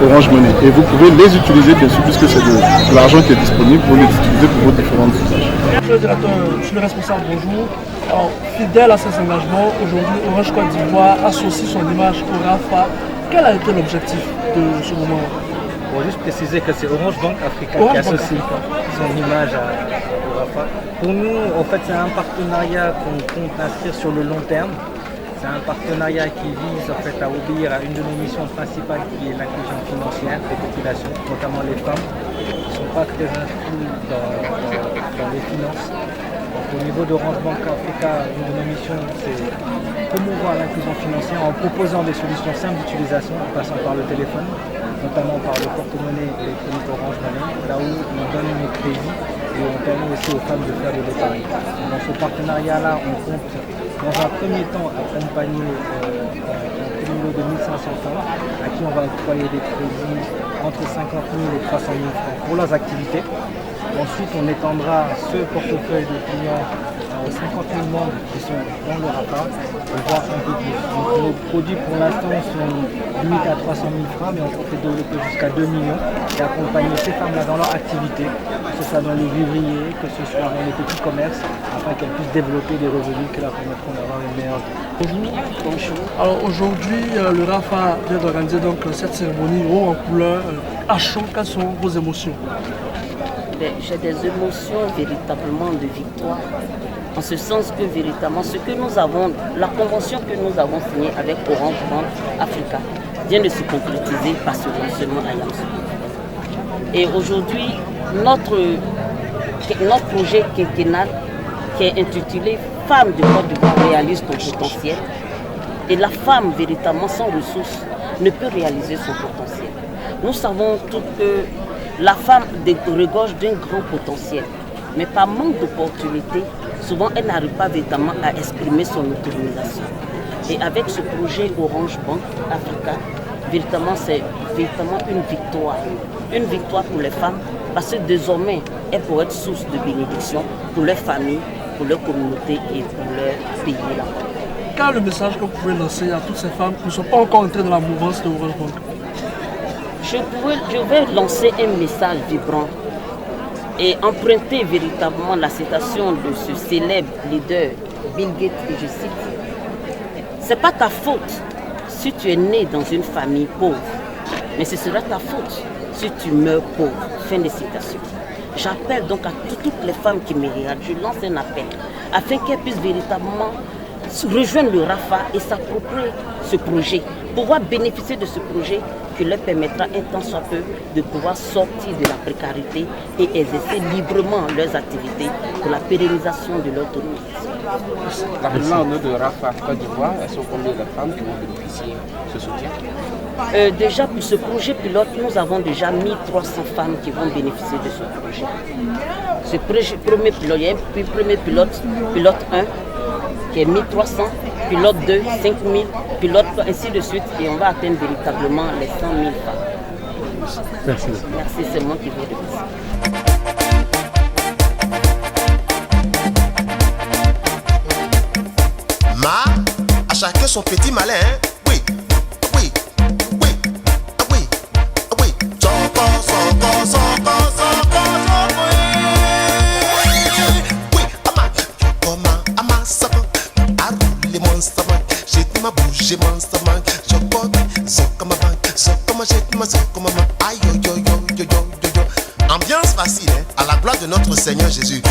Orange Money. Et vous pouvez les utiliser bien sûr, puisque c'est de l'argent qui est disponible, vous les utilisez pour vos différents usages. Monsieur le directeur, je suis le responsable, bonjour. Alors, fidèle à ses engagements, aujourd'hui Orange Côte d'Ivoire associe son image au RAFA. Quel a été l'objectif de ce moment? Pour juste préciser que c'est Orange Bank Africa qui associe son image au RAFA. Pour nous, en fait, c'est un partenariat qu'on compte inscrire sur le long terme. C'est un partenariat qui vise en fait à obéir à une de nos missions principales qui est l'inclusion financière des populations, notamment les femmes, qui ne sont pas très incluses dans les finances. Donc, au niveau d'Orange Bank Africa, une de nos missions, c'est promouvoir l'inclusion financière en proposant des solutions simples d'utilisation en passant par le téléphone, notamment par le porte-monnaie électronique Orange Money, là où on donne nos crédits et on permet aussi aux femmes de faire de l'épargne. Dans ce partenariat-là, on compte dans un premier temps accompagner un petit de 1500 femmes à qui on va octroyer des crédits entre 50 000 et 300 000 francs pour leurs activités. Ensuite, on étendra ce portefeuille de clients aux 50 000 membres qui sont dans le RAFA, voire un peu plus. Donc, nos produits pour l'instant sont limités à 300 000 francs, mais on peut développer jusqu'à 2 millions et accompagner ces femmes-là dans leur activité, que ce soit dans les vivriers, que ce soit dans les petits commerces, afin qu'elles puissent développer des revenus qui leur permettront d'avoir une meilleure vie. Bonjour. Alors aujourd'hui, le RAFA vient d'organiser donc cette cérémonie haut en couleur. À chaud, quelles sont vos émotions? J'ai des émotions véritablement de victoire, en ce sens que véritablement ce que nous avons, la convention que nous avons signée avec Orange Bank Africa vient de se concrétiser par ce lancement à Yamoussoukro. Et aujourd'hui, notre projet quinquennal qui est intitulé « Femmes de Côte d'Ivoire réalise ton potentiel » et la femme véritablement sans ressources ne peut réaliser son potentiel. Nous savons tous que la femme regorge d'un grand potentiel, mais par manque d'opportunités, souvent elle n'arrive pas véritablement à exprimer son autonomisation. Et avec ce projet Orange Bank Africa, véritablement c'est véritablement une victoire pour les femmes, parce que désormais elles pourraient être source de bénédiction pour leurs familles, pour leur communauté et pour leur pays. Quel est le message que vous pouvez lancer à toutes ces femmes qui ne sont pas encore entrées dans la mouvance de Orange Bank? Je vais lancer un message vibrant et emprunter véritablement la citation de ce célèbre leader Bill Gates, et je cite, « C'est pas ta faute si tu es né dans une famille pauvre, mais ce sera ta faute si tu meurs pauvre. » Fin de citation. J'appelle donc à toutes les femmes qui me regardent, je lance un appel afin qu'elles puissent véritablement rejoindre le RAFA et s'approprier ce projet pouvoir bénéficier de ce projet qui leur permettra un temps soit peu de pouvoir sortir de la précarité et exercer librement leurs activités pour la pérennisation de leur autonomie. Rapidement, au nom de Rafa Côte d'Ivoire, elles sont combien de femmes qui vont bénéficier de ce soutien? Déjà pour ce projet pilote, nous avons déjà 1300 femmes qui vont bénéficier de ce projet. Ce premier pilote, il y a un premier pilote 1 qui est 1300, pilote 2, 5000, pilote ainsi de suite et on va atteindre véritablement les 100 000 femmes. Merci. Merci, c'est moi qui viens de passer. À chacun son petit malin, hein? Oui, oui, oui, oui, oui. Soko, soko, soko, soko, soko, oui, ama, sapa, arule mon sapa, j'ai ma bouche, mon sapa, soko, soko ma banque, soko ma jette ma soko ma, aïe yo yo yo yo yo yo yo. Ambiance facile, hein? À la gloire de notre Seigneur Jésus.